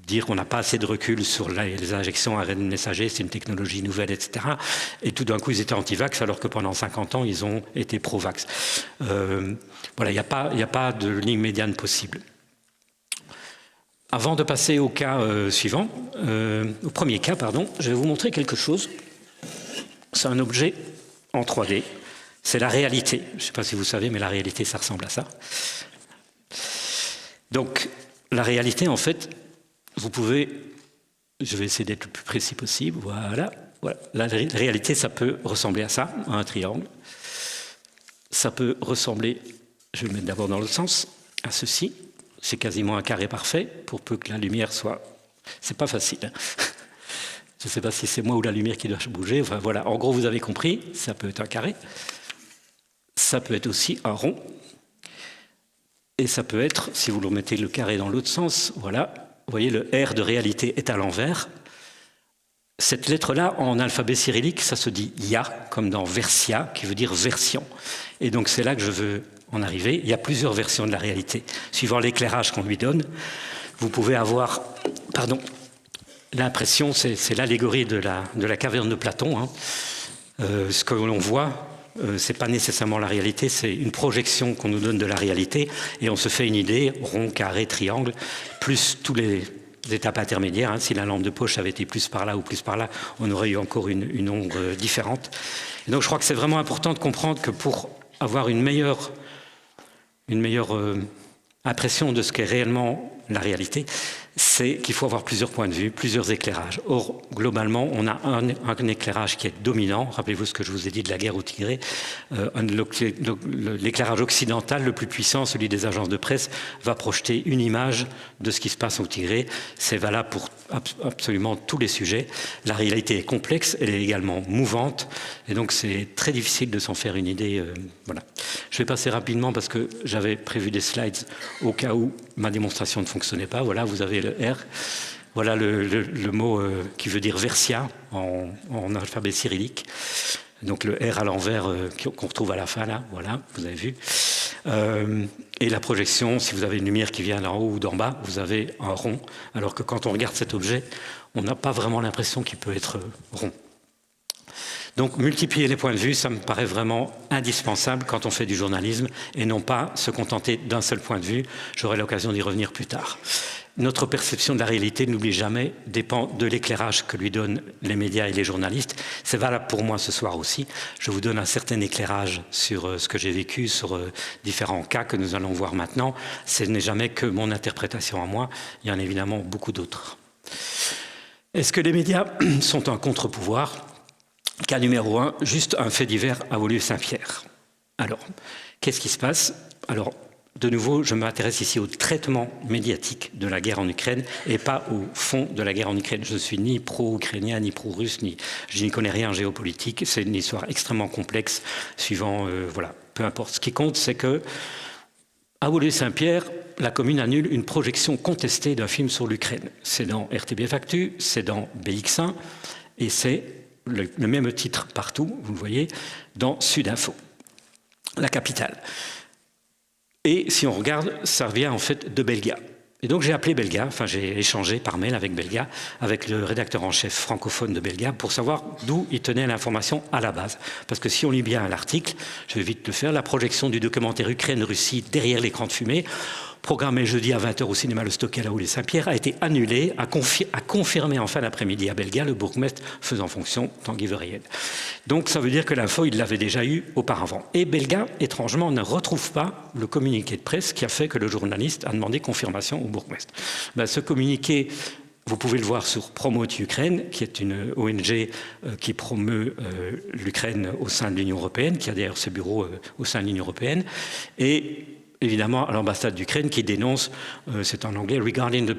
dire qu'on n'a pas assez de recul sur les injections à ARN messager, c'est une technologie nouvelle, etc. Et tout d'un coup, ils étaient anti-vax, alors que pendant 50 ans, ils ont été pro-vax. Voilà, il n'y a pas de ligne médiane possible. Avant de passer au cas suivant, au premier cas, pardon, je vais vous montrer quelque chose. C'est un objet en 3D. C'est la réalité. Je ne sais pas si vous savez, mais la réalité, ça ressemble à ça. Donc, la réalité, en fait, vous pouvez, je vais essayer d'être le plus précis possible, voilà. La réalité, ça peut ressembler à ça, à un triangle. Ça peut ressembler, je vais le mettre d'abord dans l'autre sens, à ceci. C'est quasiment un carré parfait, pour peu que la lumière soit... C'est pas facile. Je ne sais pas si c'est moi ou la lumière qui doit bouger. Enfin, voilà. En gros, vous avez compris, ça peut être un carré. Ça peut être aussi un rond. Et ça peut être, si vous remettez le carré dans l'autre sens, voilà. Vous voyez, le R de réalité est à l'envers. Cette lettre-là, en alphabet cyrillique, ça se dit Ya, comme dans Versia, qui veut dire version. Et donc c'est là que je veux en arriver. Il y a plusieurs versions de la réalité. Suivant l'éclairage qu'on lui donne, vous pouvez avoir, l'impression, c'est l'allégorie de la caverne de Platon. Hein. Ce que l'on voit, c'est pas nécessairement la réalité, c'est une projection qu'on nous donne de la réalité, et on se fait une idée, rond, carré, triangle, plus tous les étapes intermédiaires. Hein. Si la lampe de poche avait été plus par là ou plus par là, on aurait eu encore une ombre différente. Et donc je crois que c'est vraiment important de comprendre que pour avoir une meilleure impression de ce qu'est réellement la réalité, c'est qu'il faut avoir plusieurs points de vue, plusieurs éclairages. Or, globalement, on a un éclairage qui est dominant. Rappelez-vous ce que je vous ai dit de la guerre au Tigré. L'éclairage occidental, le plus puissant, celui des agences de presse, va projeter une image de ce qui se passe au Tigré. C'est valable pour absolument tous les sujets. La réalité est complexe, elle est également mouvante, et donc c'est très difficile de s'en faire une idée. Voilà. Je vais passer rapidement parce que j'avais prévu des slides au cas où ma démonstration ne fonctionnait pas. Voilà, vous avez le R. Voilà le mot qui veut dire Versia en alphabet cyrillique. Donc le R à l'envers qu'on retrouve à la fin, là, voilà, vous avez vu. Et la projection, si vous avez une lumière qui vient d'en haut ou d'en bas, vous avez un rond. Alors que quand on regarde cet objet, on n'a pas vraiment l'impression qu'il peut être rond. Donc multiplier les points de vue, ça me paraît vraiment indispensable quand on fait du journalisme et non pas se contenter d'un seul point de vue. J'aurai l'occasion d'y revenir plus tard. Notre perception de la réalité, n'oublie jamais, dépend de l'éclairage que lui donnent les médias et les journalistes. C'est valable pour moi ce soir aussi. Je vous donne un certain éclairage sur ce que j'ai vécu, sur différents cas que nous allons voir maintenant. Ce n'est jamais que mon interprétation à moi. Il y en a évidemment beaucoup d'autres. Est-ce que les médias sont un contre-pouvoir ? Cas numéro 1, juste un fait divers à Woluwe-Saint-Pierre. Alors, qu'est-ce qui se passe ? Alors, de nouveau, je m'intéresse ici au traitement médiatique de la guerre en Ukraine et pas au fond de la guerre en Ukraine. Je ne suis ni pro-ukrainien, ni pro-russe, je n'y connais rien en géopolitique. C'est une histoire extrêmement complexe, suivant, voilà, peu importe. Ce qui compte, c'est que à Woluwe-Saint-Pierre, la commune annule une projection contestée d'un film sur l'Ukraine. C'est dans RTBF Actu, c'est dans BX1, et c'est le même titre partout, vous le voyez, dans Sudinfo, la capitale. Et si on regarde, ça vient en fait de Belga. Et donc j'ai appelé Belga, enfin j'ai échangé par mail avec Belga, avec le rédacteur en chef francophone de Belga, pour savoir d'où il tenait l'information à la base. Parce que si on lit bien l'article, je vais vite le faire, la projection du documentaire Ukraine-Russie derrière l'écran de fumée, programmé jeudi à 20h au cinéma Le Stockel à Woluwe-Saint-Pierre, a été annulé, a confirmé en fin d'après-midi à Belga, le bourgmestre faisant fonction Tanguy Verheyden. Donc ça veut dire que l'info, il l'avait déjà eu auparavant. Et Belga, étrangement, ne retrouve pas le communiqué de presse qui a fait que le journaliste a demandé confirmation au bourgmestre. Ben, ce communiqué, vous pouvez le voir sur Promote Ukraine, qui est une ONG qui promeut l'Ukraine au sein de l'Union européenne, qui a d'ailleurs ce bureau au sein de l'Union européenne. Et évidemment à l'ambassade d'Ukraine qui dénonce, c'est en anglais, regarding the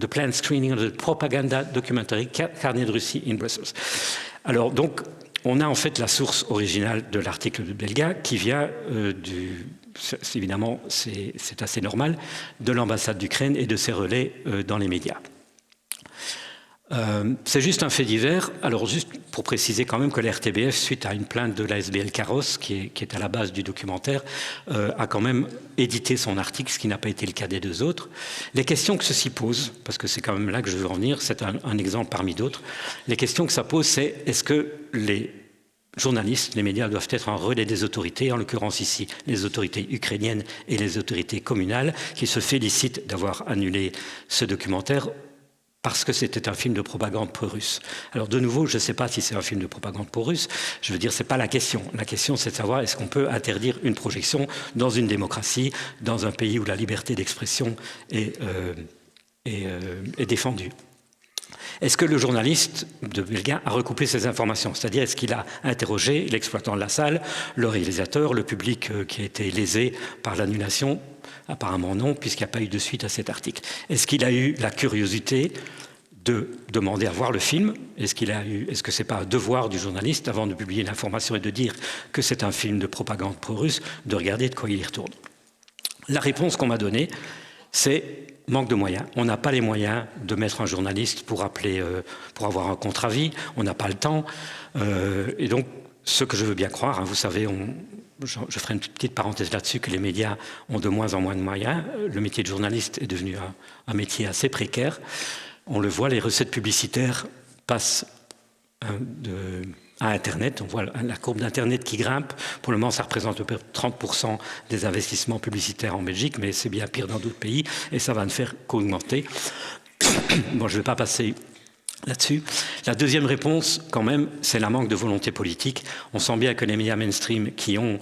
planned screening of the propaganda documentary Carnet de Russie in Brussels. Alors donc, on a en fait la source originale de l'article de Belga qui vient évidemment, c'est assez normal, de l'ambassade d'Ukraine et de ses relais dans les médias. C'est juste un fait divers. Alors juste pour préciser quand même que la RTBF, suite à une plainte de l'ASBL Carros, qui est à la base du documentaire, a quand même édité son article, ce qui n'a pas été le cas des deux autres. Les questions que ceci pose, parce que c'est quand même là que je veux en venir, c'est un exemple parmi d'autres, les questions que ça pose, c'est est-ce que les journalistes, les médias doivent être un relais des autorités, en l'occurrence ici les autorités ukrainiennes et les autorités communales, qui se félicitent d'avoir annulé ce documentaire parce que c'était un film de propagande pro-russe. Alors de nouveau, je ne sais pas si c'est un film de propagande pro-russe, je veux dire, ce n'est pas la question. La question, c'est de savoir est-ce qu'on peut interdire une projection dans une démocratie, dans un pays où la liberté d'expression est défendue. Est-ce que le journaliste de Belga a recoupé ces informations ? C'est-à-dire, est-ce qu'il a interrogé l'exploitant de la salle, le réalisateur, le public qui a été lésé par l'annulation ? Apparemment non, puisqu'il n'y a pas eu de suite à cet article. Est-ce qu'il a eu la curiosité de demander à voir le film ? Est-ce que ce n'est pas un devoir du journaliste, avant de publier l'information et de dire que c'est un film de propagande pro-russe, de regarder de quoi il y retourne ? La réponse qu'on m'a donnée, c'est manque de moyens. On n'a pas les moyens de mettre un journaliste pour appeler, pour avoir un contre-avis. On n'a pas le temps. Et donc, ce que je veux bien croire, hein, vous savez, je ferai une petite parenthèse là-dessus, que les médias ont de moins en moins de moyens. Le métier de journaliste est devenu un métier assez précaire. On le voit, les recettes publicitaires passent à Internet. On voit la courbe d'Internet qui grimpe. Pour le moment, ça représente à peu près 30% des investissements publicitaires en Belgique, mais c'est bien pire dans d'autres pays, et ça va ne faire qu'augmenter. Bon, je ne vais pas passer là-dessus. La deuxième réponse, quand même, c'est la manque de volonté politique. On sent bien que les médias mainstream qui ont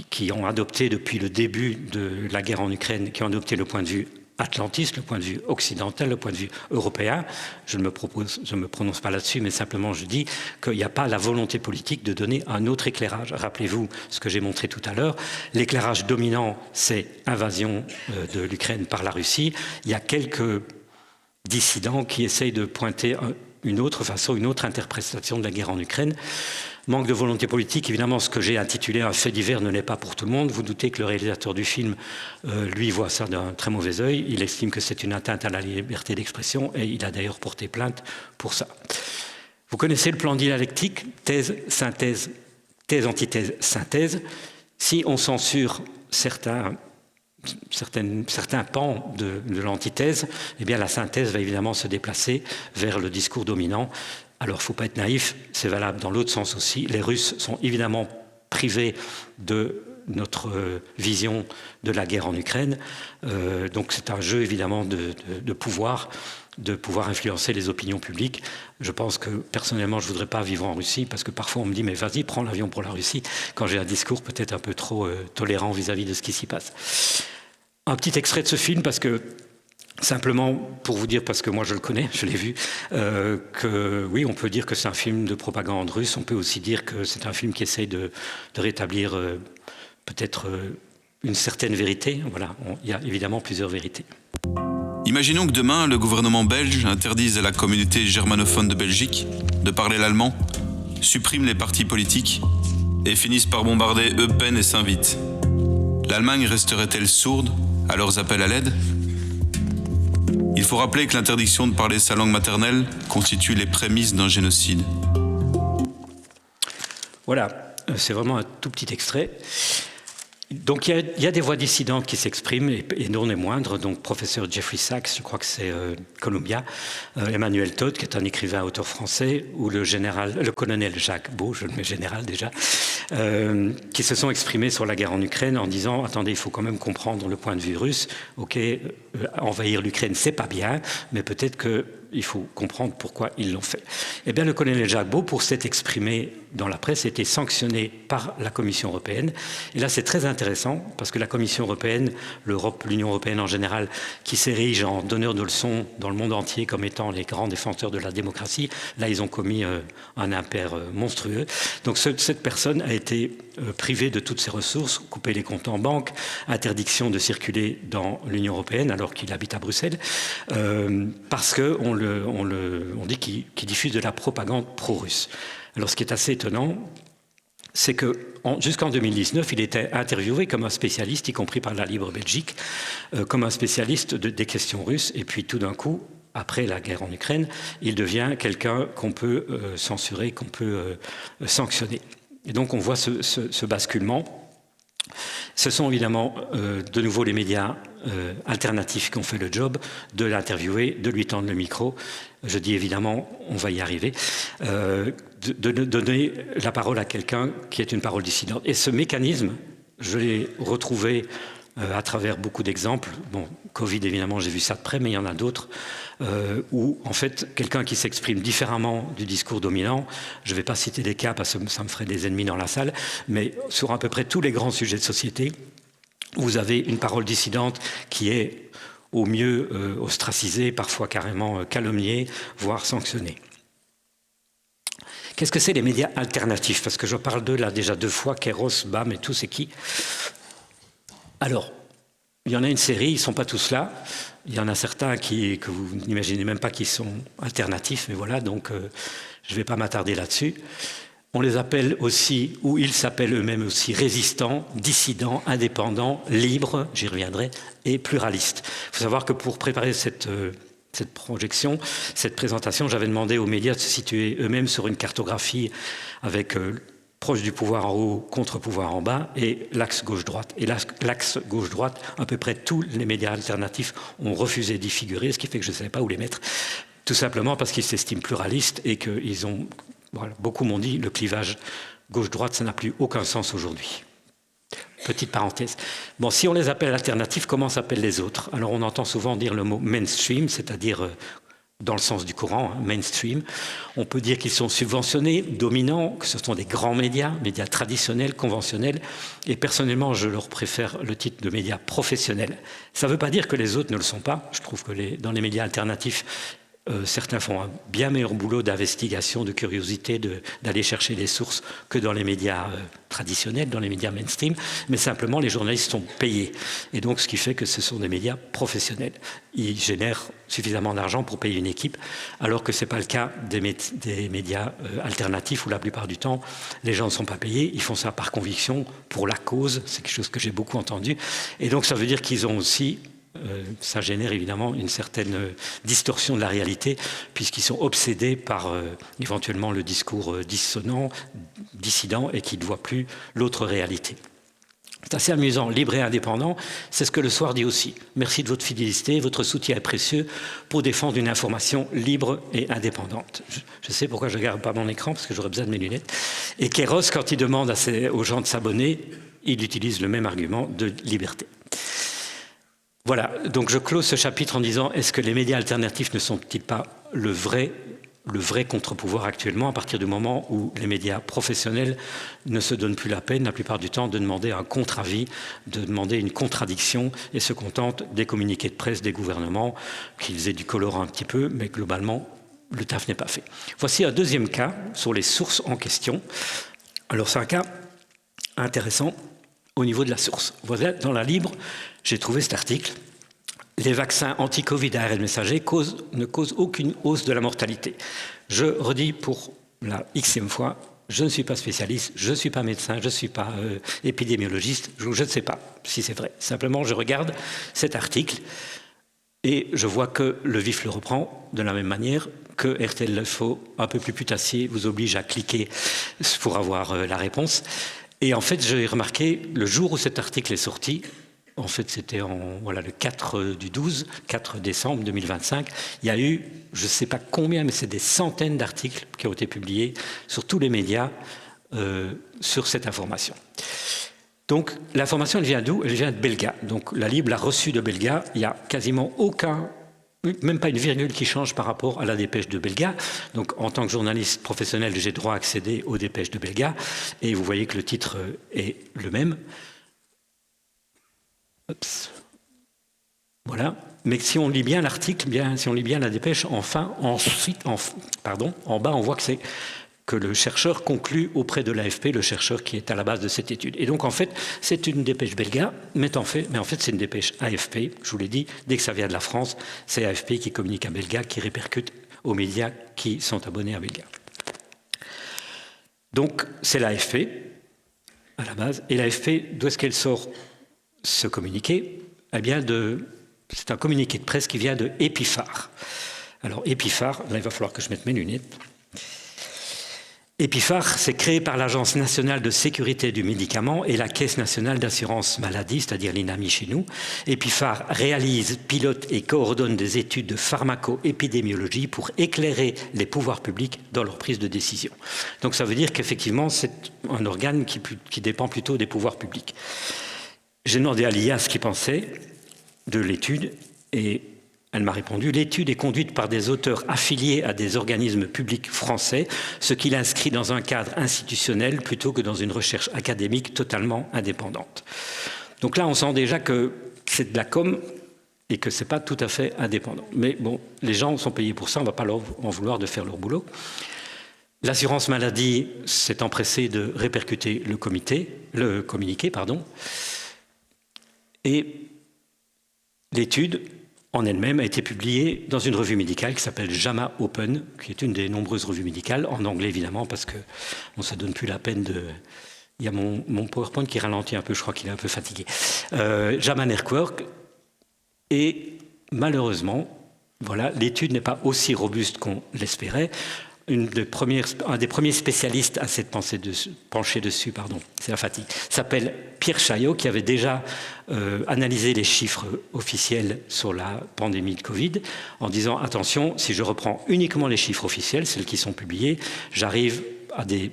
qui ont adopté depuis le début de la guerre en Ukraine, qui ont adopté le point de vue atlantiste, le point de vue occidental, le point de vue européen. Je ne me prononce pas là-dessus, mais simplement je dis qu'il n'y a pas la volonté politique de donner un autre éclairage. Rappelez-vous ce que j'ai montré tout à l'heure. L'éclairage dominant, c'est invasion de l'Ukraine par la Russie. Il y a quelques dissidents qui essayent de pointer une autre façon, une autre interprétation de la guerre en Ukraine. Manque de volonté politique, évidemment, ce que j'ai intitulé un fait divers ne l'est pas pour tout le monde. Vous doutez que le réalisateur du film, lui, voit ça d'un très mauvais œil. Il estime que c'est une atteinte à la liberté d'expression et il a d'ailleurs porté plainte pour ça. Vous connaissez le plan dialectique, thèse, synthèse, thèse, antithèse, synthèse. Si on censure certains pans de l'antithèse, eh bien la synthèse va évidemment se déplacer vers le discours dominant. Alors, il ne faut pas être naïf, c'est valable dans l'autre sens aussi. Les Russes sont évidemment privés de notre vision de la guerre en Ukraine. Donc, c'est un jeu évidemment de pouvoir influencer les opinions publiques. Je pense que personnellement, je ne voudrais pas vivre en Russie parce que parfois on me dit « mais vas-y, prends l'avion pour la Russie » quand j'ai un discours peut-être un peu trop tolérant vis-à-vis de ce qui s'y passe. Un petit extrait de ce film parce que simplement pour vous dire, parce que moi je le connais, je l'ai vu, que oui, on peut dire que c'est un film de propagande russe, on peut aussi dire que c'est un film qui essaye de rétablir peut-être une certaine vérité. Voilà, il y a évidemment plusieurs vérités. Imaginons que demain, le gouvernement belge interdise à la communauté germanophone de Belgique de parler l'allemand, supprime les partis politiques et finisse par bombarder Eupen et Saint-Vith. L'Allemagne resterait-elle sourde à leurs appels à l'aide ? Il faut rappeler que l'interdiction de parler sa langue maternelle constitue les prémices d'un génocide. Voilà, c'est vraiment un tout petit extrait. Donc il y a des voix dissidentes qui s'expriment, et non les moindres. Donc professeur Jeffrey Sachs, je crois que c'est Columbia, Emmanuel Todd, qui est un écrivain auteur français, ou le colonel Jacques Beau, je le mets général déjà, qui se sont exprimés sur la guerre en Ukraine en disant « Attendez, il faut quand même comprendre le point de vue russe. Ok, envahir l'Ukraine, c'est pas bien, mais peut-être qu'il faut comprendre pourquoi ils l'ont fait. » Eh bien, le colonel Jacques Beau, pour s'être exprimé dans la presse, a été sanctionné par la Commission européenne. Et là, c'est très intéressant, parce que la Commission européenne, l'Europe, l'Union européenne en général, qui s'érige en donneur de leçons dans le monde entier comme étant les grands défenseurs de la démocratie, là, ils ont commis un impair monstrueux. Donc, cette personne a été privée de toutes ses ressources, coupé les comptes en banque, interdiction de circuler dans l'Union européenne, alors qu'il habite à Bruxelles, parce qu'on dit qu'il diffuse de la propagande pro-russe. Alors, ce qui est assez étonnant, c'est que jusqu'en 2019, il était interviewé comme un spécialiste, y compris par la Libre Belgique, comme un spécialiste des questions russes. Et puis, tout d'un coup, après la guerre en Ukraine, il devient quelqu'un qu'on peut censurer, qu'on peut sanctionner. Et donc, on voit ce basculement. Ce sont évidemment de nouveau les médias alternatifs qui ont fait le job de l'interviewer, de lui tendre le micro. Je dis évidemment, on va y arriver, de donner la parole à quelqu'un qui est une parole dissidente. Et ce mécanisme, je l'ai retrouvé à travers beaucoup d'exemples. Bon, Covid, évidemment, j'ai vu ça de près, mais il y en a d'autres, où, en fait, quelqu'un qui s'exprime différemment du discours dominant, je ne vais pas citer des cas parce que ça me ferait des ennemis dans la salle, mais sur à peu près tous les grands sujets de société, vous avez une parole dissidente qui est au mieux ostracisée, parfois carrément calomniée, voire sanctionnée. Qu'est-ce que c'est les médias alternatifs? Parce que je parle d'eux là déjà 2 fois, Kéros, BAM et tout, c'est qui? Alors, il y en a une série, ils ne sont pas tous là. Il y en a certains que vous n'imaginez même pas qu'ils sont alternatifs, mais voilà, donc je ne vais pas m'attarder là-dessus. On les appelle aussi, ou ils s'appellent eux-mêmes aussi, résistants, dissidents, indépendants, libres, j'y reviendrai, et pluralistes. Il faut savoir que pour préparer cette projection, cette présentation, j'avais demandé aux médias de se situer eux-mêmes sur une cartographie avec proche du pouvoir en haut, contre-pouvoir en bas, et l'axe gauche-droite. Et l'axe gauche-droite, à peu près tous les médias alternatifs ont refusé d'y figurer, ce qui fait que je ne savais pas où les mettre, tout simplement parce qu'ils s'estiment pluralistes et qu'ils ont... Voilà, beaucoup m'ont dit, le clivage gauche-droite, ça n'a plus aucun sens aujourd'hui. Petite parenthèse. Bon, si on les appelle alternatifs, comment s'appellent les autres? Alors, on entend souvent dire le mot mainstream, c'est-à-dire dans le sens du courant, hein, mainstream. On peut dire qu'ils sont subventionnés, dominants, que ce sont des grands médias, médias traditionnels, conventionnels, et personnellement, je leur préfère le titre de médias professionnels. Ça ne veut pas dire que les autres ne le sont pas. Je trouve que dans les médias alternatifs, certains font un bien meilleur boulot d'investigation, de curiosité, d'aller chercher des sources que dans les médias traditionnels, dans les médias mainstream, mais simplement les journalistes sont payés. Et donc ce qui fait que ce sont des médias professionnels. Ils génèrent suffisamment d'argent pour payer une équipe, alors que ce n'est pas le cas des médias alternatifs où la plupart du temps les gens ne sont pas payés, ils font ça par conviction, pour la cause, c'est quelque chose que j'ai beaucoup entendu. Et donc ça veut dire qu'ils ont aussi... ça génère évidemment une certaine distorsion de la réalité puisqu'ils sont obsédés par éventuellement le discours dissonant, dissident et qui ne voient plus l'autre réalité. C'est assez amusant, libre et indépendant, c'est ce que Le Soir dit aussi. Merci de votre fidélité, votre soutien est précieux pour défendre une information libre et indépendante. Je sais pourquoi je ne regarde pas mon écran parce que j'aurais besoin de mes lunettes. Et Kéros, quand il demande aux gens de s'abonner, il utilise le même argument de liberté. Voilà, donc je close ce chapitre en disant est-ce que les médias alternatifs ne sont-ils pas le vrai contre-pouvoir actuellement à partir du moment où les médias professionnels ne se donnent plus la peine la plupart du temps de demander un contre-avis, de demander une contradiction et se contentent des communiqués de presse des gouvernements, qu'ils aient du colorant un petit peu, mais globalement le taf n'est pas fait. Voici un deuxième cas sur les sources en question. Alors c'est un cas intéressant au niveau de la source. Voilà, dans la Libre, j'ai trouvé cet article. Les vaccins anti-Covid à ARN messager ne causent aucune hausse de la mortalité. Je redis pour la xème fois, je ne suis pas spécialiste, je ne suis pas médecin, je ne suis pas épidémiologiste, je ne sais pas si c'est vrai. Simplement, je regarde cet article et je vois que Le Vif le reprend de la même manière que RTL Info, un peu plus putassier, vous oblige à cliquer pour avoir la réponse. Et en fait, j'ai remarqué, le jour où cet article est sorti, en fait, c'était le 4 décembre 2025, il y a eu, je ne sais pas combien, mais c'est des centaines d'articles qui ont été publiés sur tous les médias sur cette information. Donc, l'information, elle vient d'où? Elle vient de Belga. Donc, la Libre l'a reçue de Belga. Il n'y a quasiment même pas une virgule qui change par rapport à la dépêche de Belga. Donc, en tant que journaliste professionnel, j'ai droit à accéder aux dépêches de Belga. Et vous voyez que le titre est le même. Voilà. Mais si on lit bien l'article, si on lit bien la dépêche, en bas, on voit que le chercheur conclut auprès de l'AFP, le chercheur qui est à la base de cette étude. Et donc, en fait, c'est une dépêche Belga, mais en fait, c'est une dépêche AFP. Je vous l'ai dit, dès que ça vient de la France, c'est AFP qui communique à Belga, qui répercute aux médias qui sont abonnés à Belga. Donc, c'est l'AFP, à la base. Et l'AFP, d'où est-ce qu'elle sort ce communiqué? Eh bien, c'est un communiqué de presse qui vient de Epiphar. Alors, Epiphar, là, il va falloir que je mette mes lunettes. Epiphar, c'est créé par l'Agence nationale de sécurité du médicament et la Caisse nationale d'assurance maladie, c'est-à-dire l'INAMI chez nous. Epiphar réalise, pilote et coordonne des études de pharmaco-épidémiologie pour éclairer les pouvoirs publics dans leur prise de décision. Donc ça veut dire qu'effectivement, c'est un organe qui dépend plutôt des pouvoirs publics. J'ai demandé à l'IA ce qu'il pensait de l'étude et elle m'a répondu « L'étude est conduite par des auteurs affiliés à des organismes publics français, ce qui l'inscrit dans un cadre institutionnel plutôt que dans une recherche académique totalement indépendante. » Donc là, on sent déjà que c'est de la com et que ce n'est pas tout à fait indépendant. Mais bon, les gens sont payés pour ça, on ne va pas leur en vouloir de faire leur boulot. L'assurance maladie s'est empressée de répercuter le communiqué. Et l'étude en elle-même a été publiée dans une revue médicale qui s'appelle JAMA Open, qui est une des nombreuses revues médicales, en anglais évidemment, parce qu'on ne se donne plus la peine de... Il y a mon PowerPoint qui ralentit un peu, je crois qu'il est un peu fatigué. JAMA Network, et malheureusement, voilà, l'étude n'est pas aussi robuste qu'on l'espérait. Un des premiers spécialistes à s'être penché dessus, c'est la fatigue, s'appelle Pierre Chaillot, qui avait déjà analysé les chiffres officiels sur la pandémie de Covid, en disant, attention, si je reprends uniquement les chiffres officiels, celles qui sont publiées, j'arrive à des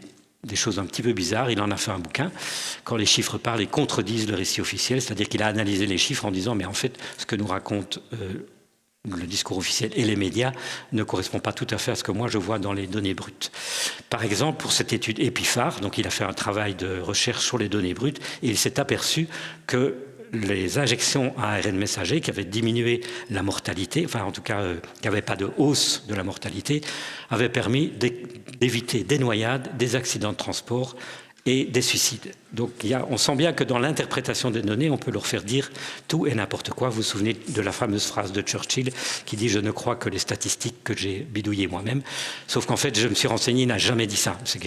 choses un petit peu bizarres. Il en a fait un bouquin. Quand les chiffres parlent et contredisent le récit officiel, c'est-à-dire qu'il a analysé les chiffres en disant, mais en fait, ce que nous raconte le discours officiel et les médias ne correspond pas tout à fait à ce que moi je vois dans les données brutes. Par exemple, pour cette étude EPIFAR, donc il a fait un travail de recherche sur les données brutes et il s'est aperçu que les injections à ARN messager qui avaient diminué la mortalité, enfin en tout cas qui n'avaient pas de hausse de la mortalité, avaient permis d'éviter des noyades, des accidents de transport et des suicides. Donc on sent bien que dans l'interprétation des données, on peut leur faire dire tout et n'importe quoi. Vous vous souvenez de la fameuse phrase de Churchill qui dit « Je ne crois que les statistiques que j'ai bidouillées moi-même ». Sauf qu'en fait, je me suis renseigné, il n'a jamais dit ça. C'est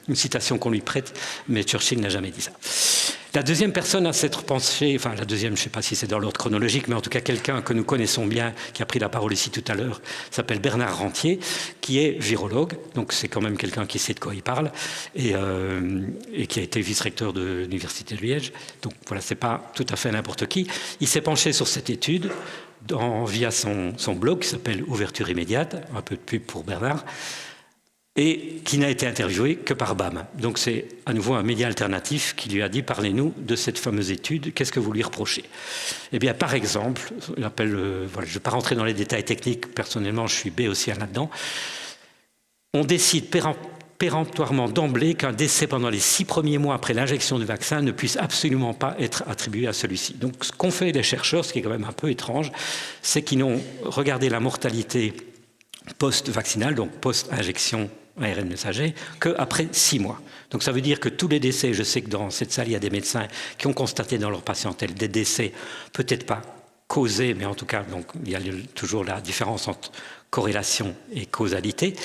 une citation qu'on lui prête, mais Churchill n'a jamais dit ça. La deuxième personne à s'être penchée, enfin la deuxième, je ne sais pas si c'est dans l'ordre chronologique, mais en tout cas quelqu'un que nous connaissons bien, qui a pris la parole ici tout à l'heure, s'appelle Bernard Rentier, qui est virologue, donc c'est quand même quelqu'un qui sait de quoi il parle, et qui a été vice-recteur de l'Université de Liège. Donc voilà, c'est pas tout à fait n'importe qui. Il s'est penché sur cette étude via son blog qui s'appelle Ouverture immédiate, un peu de pub pour Bernard, et qui n'a été interviewé que par BAM. Donc c'est à nouveau un média alternatif qui lui a dit « Parlez-nous de cette fameuse étude, qu'est-ce que vous lui reprochez ?» Eh bien, par exemple, voilà, je ne vais pas rentrer dans les détails techniques, personnellement je suis béotien là-dedans, on décide péremptoirement d'emblée qu'un décès pendant les 6 premiers mois après l'injection du vaccin ne puisse absolument pas être attribué à celui-ci. Donc ce qu'ont fait les chercheurs, ce qui est quand même un peu étrange, c'est qu'ils n'ont regardé la mortalité post-vaccinale, donc post-injection ARN messager, qu'après 6 mois. Donc ça veut dire que tous les décès, je sais que dans cette salle, il y a des médecins qui ont constaté dans leur patientèle des décès, peut-être pas causés, mais en tout cas, donc, il y a toujours la différence entre corrélation et causalité.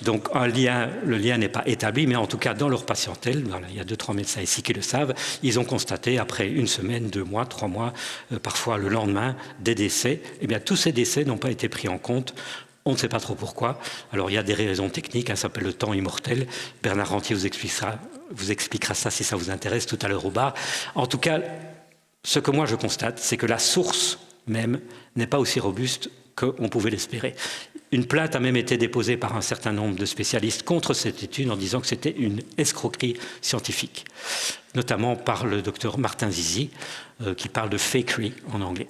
Donc le lien n'est pas établi, mais en tout cas, dans leur patientèle, voilà, il y a 2-3 médecins ici qui le savent, ils ont constaté après 1 semaine, 2 mois, 3 mois, parfois le lendemain, des décès. Eh bien, tous ces décès n'ont pas été pris en compte. On ne sait pas trop pourquoi. Alors, il y a des raisons techniques, ça s'appelle le temps immortel. Bernard Rentier vous expliquera ça si ça vous intéresse tout à l'heure au bar. En tout cas, ce que moi je constate, c'est que la source même n'est pas aussi robuste qu'on pouvait l'espérer. Une plainte a même été déposée par un certain nombre de spécialistes contre cette étude en disant que c'était une escroquerie scientifique, notamment par le docteur Martin Zizi, qui parle de fakery en anglais.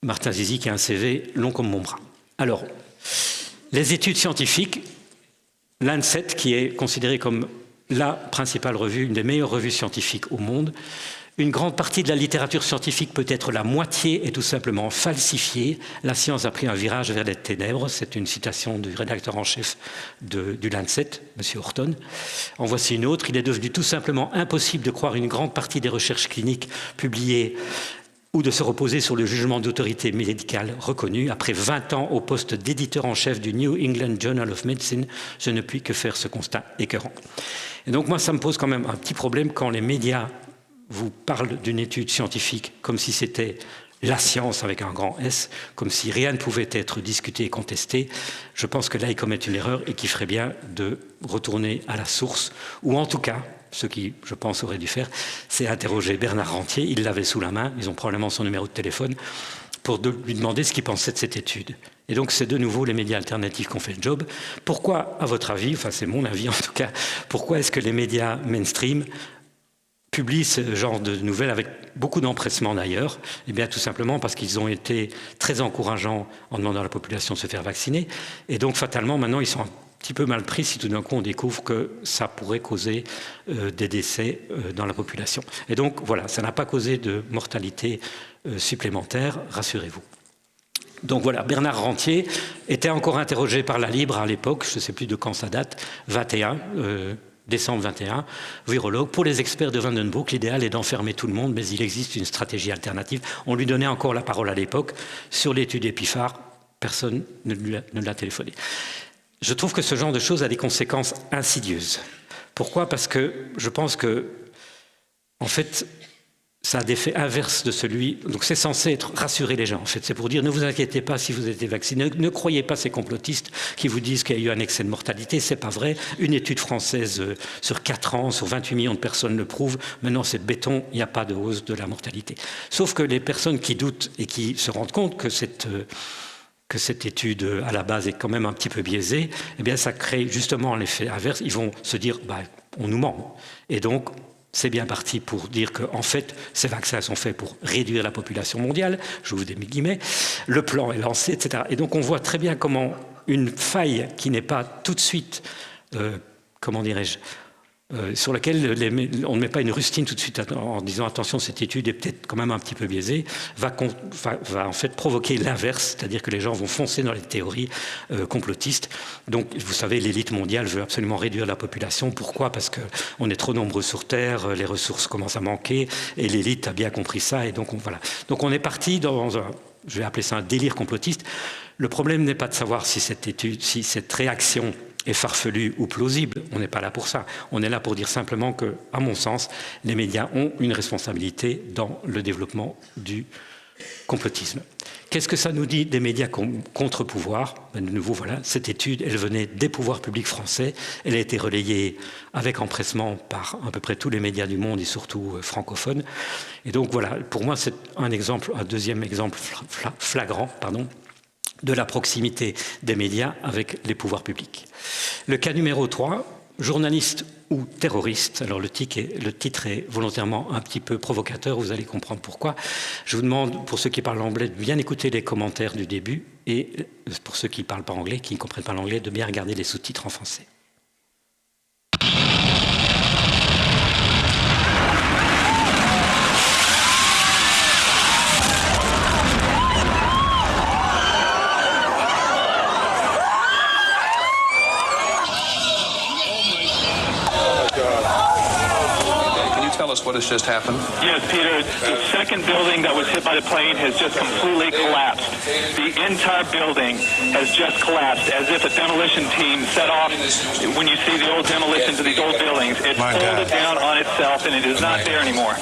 Martin Zizi qui a un CV long comme mon bras. Alors, les études scientifiques, Lancet, qui est considérée comme la principale revue, une des meilleures revues scientifiques au monde, une grande partie de la littérature scientifique, peut-être la moitié, est tout simplement falsifiée. La science a pris un virage vers les ténèbres. C'est une citation du rédacteur en chef du Lancet, M. Horton. En voici une autre. Il est devenu tout simplement impossible de croire une grande partie des recherches cliniques publiées ou de se reposer sur le jugement d'autorité médicale reconnue. Après 20 ans au poste d'éditeur en chef du New England Journal of Medicine, je ne puis que faire ce constat écœurant. Et donc moi, ça me pose quand même un petit problème quand les médias vous parlent d'une étude scientifique comme si c'était la science avec un grand S, comme si rien ne pouvait être discuté et contesté. Je pense que là, ils commettent une erreur et qu'il ferait bien de retourner à la source, ou en tout cas, ce qui, je pense, aurait dû faire, c'est interroger Bernard Rentier. Il l'avait sous la main, ils ont probablement son numéro de téléphone, pour lui demander ce qu'il pensait de cette étude. Et donc, c'est de nouveau les médias alternatifs qui ont fait le job. Pourquoi, à votre avis, enfin c'est mon avis en tout cas, pourquoi est-ce que les médias mainstream publient ce genre de nouvelles avec beaucoup d'empressement d'ailleurs? Eh bien, tout simplement parce qu'ils ont été très encourageants en demandant à la population de se faire vacciner. Et donc, fatalement, maintenant, ils sont un petit peu mal pris si tout d'un coup on découvre que ça pourrait causer des décès dans la population. Et donc, voilà, ça n'a pas causé de mortalité supplémentaire, rassurez-vous. Donc voilà, Bernard Rentier était encore interrogé par la Libre à l'époque, je ne sais plus de quand ça date, décembre 21, virologue. Pour les experts de Vandenbroek, l'idéal est d'enfermer tout le monde, mais il existe une stratégie alternative. On lui donnait encore la parole à l'époque. Sur l'étude EPIFAR, personne ne l'a téléphoné. Je trouve que ce genre de choses a des conséquences insidieuses. Pourquoi ? Parce que je pense que, en fait, ça a des effets inverses de celui... Donc c'est censé être rassurer les gens, en fait. C'est pour dire, ne vous inquiétez pas si vous avez été vacciné, ne croyez pas ces complotistes qui vous disent qu'il y a eu un excès de mortalité, c'est pas vrai. Une étude française sur 4 ans, sur 28 millions de personnes le prouve. Maintenant, c'est béton, il n'y a pas de hausse de la mortalité. Sauf que les personnes qui doutent et qui se rendent compte que cette étude, à la base, est quand même un petit peu biaisée, eh bien, ça crée justement l'effet inverse. Ils vont se dire, on nous ment. Et donc, c'est bien parti pour dire qu'en fait, ces vaccins sont faits pour réduire la population mondiale, j'ouvre des guillemets, le plan est lancé, etc. Et donc on voit très bien comment une faille qui n'est pas tout de suite, comment dirais-je, sur laquelle on ne met pas une rustine tout de suite en disant attention, cette étude est peut-être quand même un petit peu biaisée, va en fait provoquer l'inverse, c'est-à-dire que les gens vont foncer dans les théories complotistes. Donc vous savez, l'élite mondiale veut absolument réduire la population. Pourquoi ? Parce qu'on est trop nombreux sur Terre, les ressources commencent à manquer, et l'élite a bien compris ça, et donc voilà. Donc on est parti dans un, je vais appeler ça un délire complotiste. Le problème n'est pas de savoir si cette étude, si cette réaction est farfelu ou plausible. On n'est pas là pour ça. On est là pour dire simplement que, à mon sens, les médias ont une responsabilité dans le développement du complotisme. Qu'est-ce que ça nous dit des médias contre-pouvoir ? De nouveau, voilà, cette étude, elle venait des pouvoirs publics français. Elle a été relayée avec empressement par à peu près tous les médias du monde et surtout francophones. Et donc voilà, pour moi, c'est un exemple, un deuxième exemple flagrant, de la proximité des médias avec les pouvoirs publics. Le cas numéro 3, journaliste ou terroriste. Alors le titre est volontairement un petit peu provocateur, vous allez comprendre pourquoi. Je vous demande, pour ceux qui parlent anglais, de bien écouter les commentaires du début et pour ceux qui ne parlent pas anglais, qui ne comprennent pas l'anglais, de bien regarder les sous-titres en français. What has just happened? Yes, Peter, the second building that was hit by the plane has just completely collapsed. The entire building has just collapsed, as if a demolition team set off. When you see the old demolitions of these old buildings, it folded down on itself and it is not there anymore.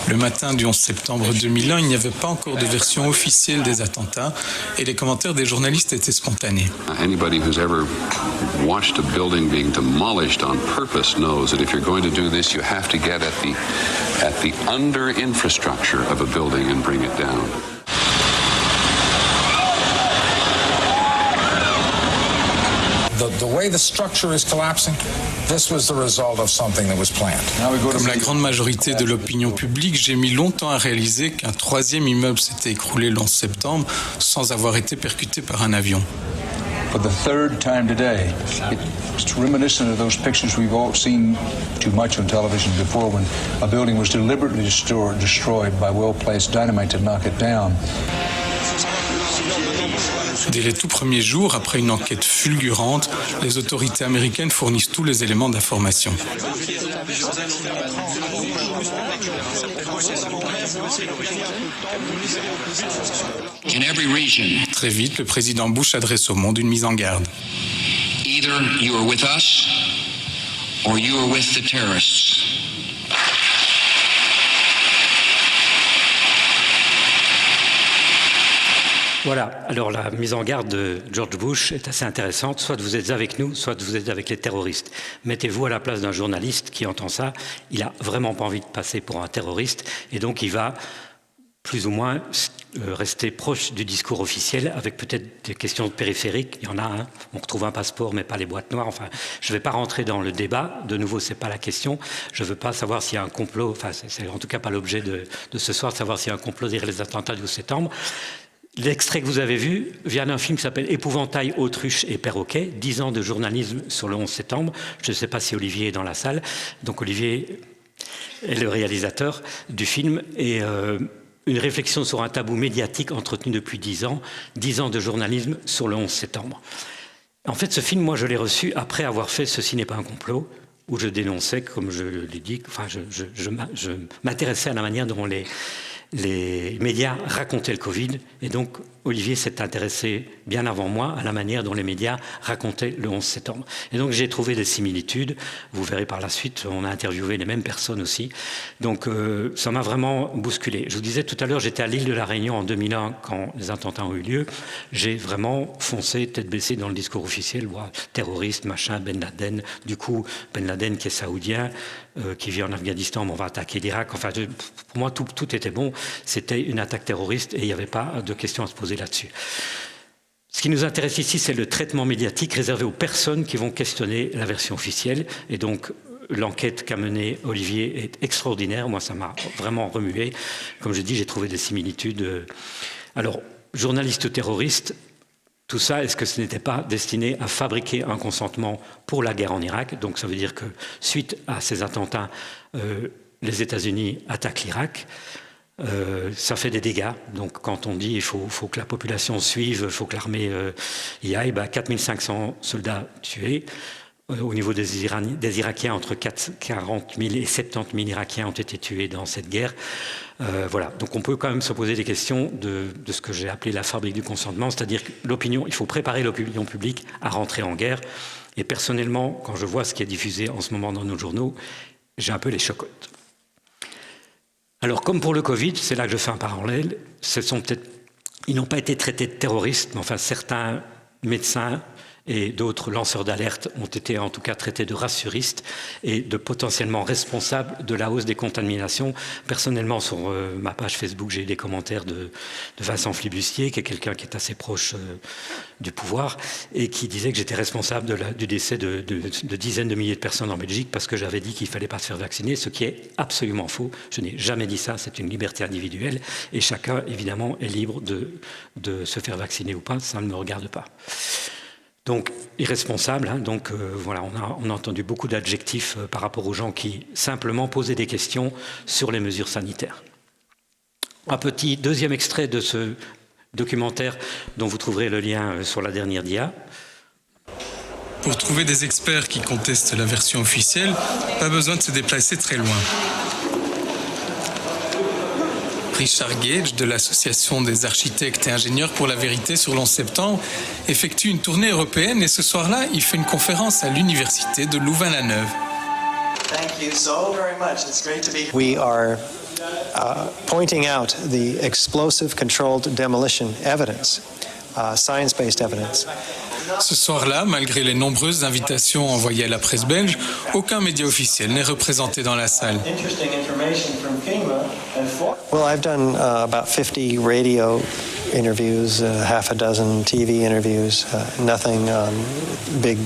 Le matin du 11 septembre 2001, il n'y avait pas encore de version officielle des attentats et les commentaires des journalistes étaient spontanés. Anybody who's ever watched a building being demolished on purpose knows that if you're going to do this, you have to get at the under infrastructure of a building and bring it down. The way the structure is collapsing, this was the result of something that was planned. Comme la grande majorité de l'opinion publique, j'ai mis longtemps à réaliser qu'un troisième immeuble s'était écroulé le 11 septembre sans avoir été percuté par un avion. For the third time today, it's reminiscent of those pictures we've all seen too much on television before when a building was deliberately destroyed by well-placed dynamite to knock it down. Dès les tout premiers jours, après une enquête fulgurante, les autorités américaines fournissent tous les éléments d'information. Très vite, le président Bush adresse au monde une mise en garde. Either you are with us or you are with the terrorists. Voilà, alors la mise en garde de George Bush est assez intéressante. Soit vous êtes avec nous, soit vous êtes avec les terroristes. Mettez-vous à la place d'un journaliste qui entend ça. Il n'a vraiment pas envie de passer pour un terroriste. Et donc il va plus ou moins rester proche du discours officiel avec peut-être des questions périphériques. Il y en a un. On retrouve un passeport mais pas les boîtes noires. Enfin, je ne vais pas rentrer dans le débat. De nouveau, ce n'est pas la question. Je ne veux pas savoir s'il y a un complot. Enfin, c'est en tout cas pas l'objet de ce soir, de savoir s'il y a un complot derrière les attentats du 11 septembre. L'extrait que vous avez vu vient d'un film qui s'appelle Épouvantail, autruche et perroquet, 10 ans de journalisme sur le 11 septembre. Je ne sais pas si Olivier est dans la salle. Donc Olivier est le réalisateur du film et une réflexion sur un tabou médiatique entretenu depuis 10 ans de journalisme sur le 11 septembre. En fait, ce film, moi, je l'ai reçu après avoir fait Ceci n'est pas un complot, où je dénonçais, comme je l'ai dit, enfin, je m'intéressais à la manière dont les médias racontaient le Covid. Et donc, Olivier s'est intéressé bien avant moi à la manière dont les médias racontaient le 11 septembre. Et donc, j'ai trouvé des similitudes. Vous verrez par la suite, on a interviewé les mêmes personnes aussi. Donc, ça m'a vraiment bousculé. Je vous disais tout à l'heure, j'étais à l'île de la Réunion en 2001 quand les attentats ont eu lieu. J'ai vraiment foncé tête baissée dans le discours officiel. Terroriste, machin, Ben Laden. Du coup, Ben Laden qui est saoudien, qui vit en Afghanistan, mais on va attaquer l'Irak. Enfin, pour moi, tout était bon. C'était une attaque terroriste et il n'y avait pas de questions à se poser là-dessus. Ce qui nous intéresse ici, c'est le traitement médiatique réservé aux personnes qui vont questionner la version officielle. Et donc, l'enquête qu'a menée Olivier est extraordinaire. Moi, ça m'a vraiment remué. Comme je dis, j'ai trouvé des similitudes. Alors, journaliste terroriste, tout ça, est-ce que ce n'était pas destiné à fabriquer un consentement pour la guerre en Irak? Donc ça veut dire que suite à ces attentats, les États-Unis attaquent l'Irak. Ça fait des dégâts. Donc quand on dit il faut que la population suive, il faut que l'armée y aille, 4500 soldats tués. Au niveau des Irakiens, entre 40 000 et 70 000 Irakiens ont été tués dans cette guerre. Voilà. Donc on peut quand même se poser des questions de ce que j'ai appelé la fabrique du consentement, c'est-à-dire que il faut préparer l'opinion publique à rentrer en guerre. Et personnellement, quand je vois ce qui est diffusé en ce moment dans nos journaux, j'ai un peu les chocottes. Alors comme pour le Covid, c'est là que je fais un parallèle, ils n'ont pas été traités de terroristes, mais enfin certains médecins et d'autres lanceurs d'alerte ont été en tout cas traités de rassuristes et de potentiellement responsables de la hausse des contaminations. Personnellement, sur ma page Facebook, j'ai eu des commentaires de Vincent Flibustier, qui est quelqu'un qui est assez proche du pouvoir, et qui disait que j'étais responsable du décès de dizaines de milliers de personnes en Belgique parce que j'avais dit qu'il ne fallait pas se faire vacciner, ce qui est absolument faux. Je n'ai jamais dit ça, c'est une liberté individuelle, et chacun, évidemment, est libre de se faire vacciner ou pas, ça ne me regarde pas. Donc, irresponsable. Voilà, on a entendu beaucoup d'adjectifs par rapport aux gens qui simplement posaient des questions sur les mesures sanitaires. Un petit deuxième extrait de ce documentaire dont vous trouverez le lien sur la dernière dia. Pour trouver des experts qui contestent la version officielle, pas besoin de se déplacer très loin. Richard Gage, de l'Association des architectes et ingénieurs pour la vérité sur l'11 septembre, effectue une tournée européenne et ce soir-là, il fait une conférence à l'université de Louvain-la-Neuve. We are pointing out the explosive controlled demolition evidence, science-based evidence. Ce soir-là, malgré les nombreuses invitations envoyées à la presse belge, aucun média officiel n'est représenté dans la salle. Well, I've done about 50 radio interviews, half a dozen TV interviews, nothing on big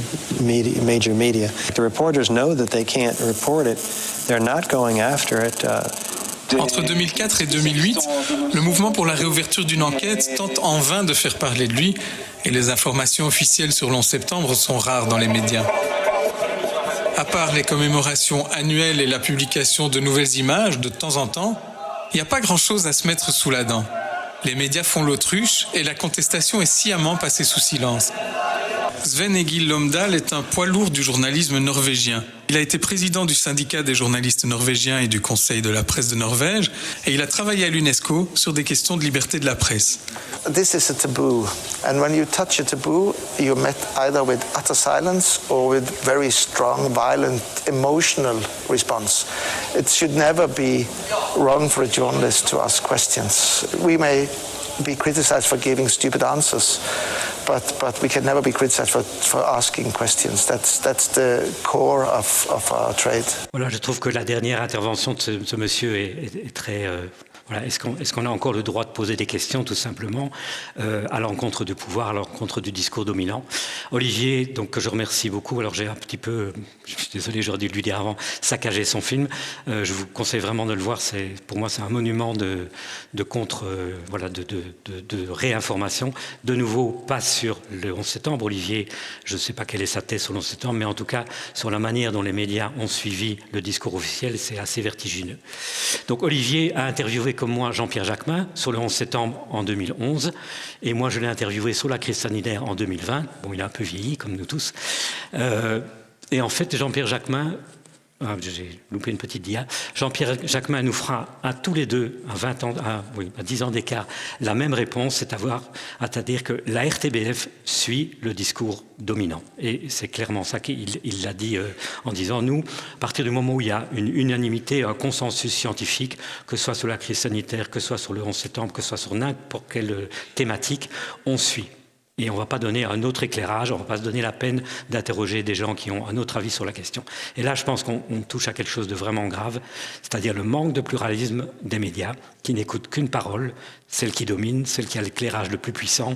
major media. The reporters know that they can't report it. They're not going after it. Entre 2004 et 2008, le mouvement pour la réouverture d'une enquête tente en vain de faire parler de lui et les informations officielles sur l'11 septembre sont rares dans les médias. À part les commémorations annuelles et la publication de nouvelles images de temps en temps, il n'y a pas grand-chose à se mettre sous la dent. Les médias font l'autruche et la contestation est sciemment passée sous silence. Sven Egil Lomdal est un poids lourd du journalisme norvégien. Il a été président du syndicat des journalistes norvégiens et du Conseil de la presse de Norvège et il a travaillé à l'UNESCO sur des questions de liberté de la presse. This is a taboo, and when you touch a taboo, you're met either with utter silence or with very strong, violent, emotional response. It should never be wrong for a journalist to ask questions. We may be criticized for giving stupid answers, but we can never be criticized for asking questions. That's the core of our trade. Voilà, je trouve que la dernière intervention de ce monsieur est très... Voilà, est-ce qu'on a encore le droit de poser des questions, tout simplement, à l'encontre du pouvoir, à l'encontre du discours dominant. Olivier, donc, que je remercie beaucoup. Alors, j'ai un petit peu, je suis désolé, j'aurais dû le dire avant, saccagé son film. Je vous conseille vraiment de le voir. Pour moi, c'est un monument de réinformation. De nouveau, pas sur le 11 septembre. Olivier, je ne sais pas quelle est sa thèse sur le 11 septembre, mais en tout cas, sur la manière dont les médias ont suivi le discours officiel, c'est assez vertigineux. Donc, Olivier a interviewé comme moi Jean-Pierre Jacquemin sur le 11 septembre en 2011 et moi je l'ai interviewé sur la crise sanitaire en 2020. Bon, il a un peu vieilli comme nous tous. Et en fait, Jean-Pierre Jacquemin, j'ai loupé une petite dia, Jean-Pierre Jacquemin nous fera à tous les deux, à 10 ans d'écart, la même réponse, c'est-à-dire que la RTBF suit le discours dominant. Et c'est clairement ça qu'il l'a dit en disant, nous, à partir du moment où il y a une unanimité, un consensus scientifique, que ce soit sur la crise sanitaire, que ce soit sur le 11 septembre, que ce soit sur n'importe quelle thématique, on suit. Et on ne va pas donner un autre éclairage, on ne va pas se donner la peine d'interroger des gens qui ont un autre avis sur la question. Et là, je pense qu'on touche à quelque chose de vraiment grave, c'est-à-dire le manque de pluralisme des médias, qui n'écoutent qu'une parole, celle qui domine, celle qui a l'éclairage le plus puissant.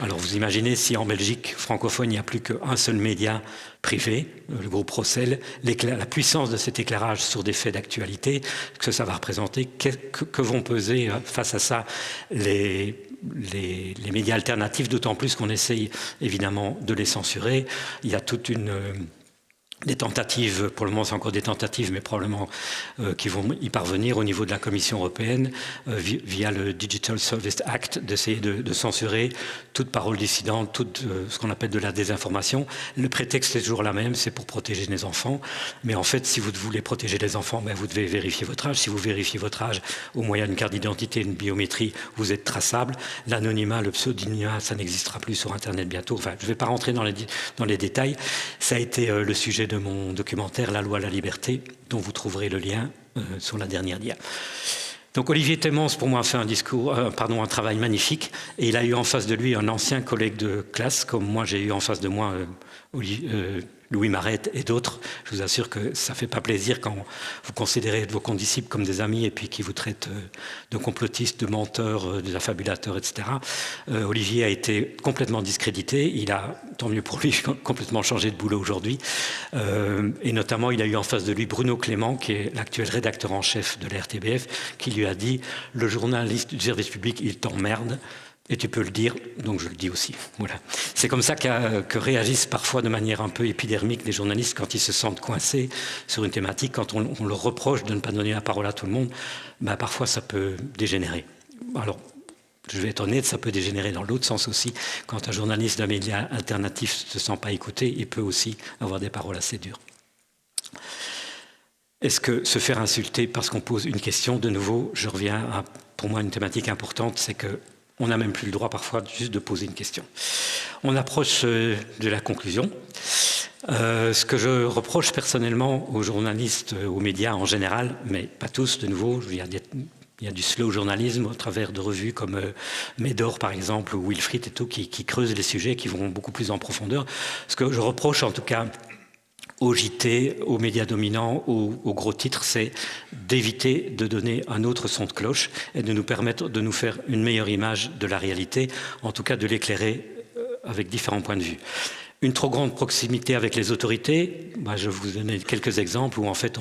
Alors vous imaginez si en Belgique francophone il n'y a plus qu'un seul média privé, le groupe Rossel, la puissance de cet éclairage sur des faits d'actualité, que ça va représenter, que vont peser face à ça les médias alternatifs, d'autant plus qu'on essaye évidemment de les censurer. Il y a toute des tentatives, pour le moment c'est encore des tentatives, mais probablement qui vont y parvenir au niveau de la Commission européenne via le Digital Services Act, d'essayer de censurer toute parole dissidente, tout ce qu'on appelle de la désinformation. Le prétexte est toujours la même, c'est pour protéger les enfants. Mais en fait, si vous voulez protéger les enfants, ben, vous devez vérifier votre âge. Si vous vérifiez votre âge au moyen d'une carte d'identité, une biométrie, vous êtes traçable. L'anonymat, le pseudonymat, ça n'existera plus sur Internet bientôt. Enfin, je ne vais pas rentrer dans les détails. Ça a été le sujet de mon documentaire « La loi à la liberté », dont vous trouverez le lien sur la dernière dia. Donc Olivier Temmens, pour moi, a fait un travail magnifique, et il a eu en face de lui un ancien collègue de classe, comme moi j'ai eu en face de moi Louis Marette et d'autres. Je vous assure que ça ne fait pas plaisir quand vous considérez vos condisciples comme des amis et puis qui vous traitent de complotistes, de menteurs, d'affabulateurs, etc. Olivier a été complètement discrédité. Il a, tant mieux pour lui, complètement changé de boulot aujourd'hui. Et notamment, il a eu en face de lui Bruno Clément, qui est l'actuel rédacteur en chef de la RTBF, qui lui a dit « Le journaliste du service public, il t'emmerde ». Et tu peux le dire, donc je le dis aussi. Voilà. C'est comme ça que réagissent parfois de manière un peu épidermique les journalistes quand ils se sentent coincés sur une thématique, quand on leur reproche de ne pas donner la parole à tout le monde, ben parfois ça peut dégénérer. Alors, je vais être honnête, ça peut dégénérer dans l'autre sens aussi. Quand un journaliste d'un média alternatif ne se sent pas écouté, il peut aussi avoir des paroles assez dures. Est-ce que se faire insulter parce qu'on pose une question, de nouveau, je reviens à, pour moi, une thématique importante, c'est que on n'a même plus le droit parfois juste de poser une question. On approche de la conclusion. Ce que je reproche personnellement aux journalistes, aux médias en général, mais pas tous de nouveau, il y a du slow journalisme au travers de revues comme Médor par exemple, ou Wilfried et tout, qui creusent les sujets, qui vont beaucoup plus en profondeur. Ce que je reproche en tout cas aux JT, aux médias dominants, aux gros titres, c'est d'éviter de donner un autre son de cloche et de nous permettre de nous faire une meilleure image de la réalité, en tout cas de l'éclairer avec différents points de vue. Une trop grande proximité avec les autorités, je vais vous donner quelques exemples où en fait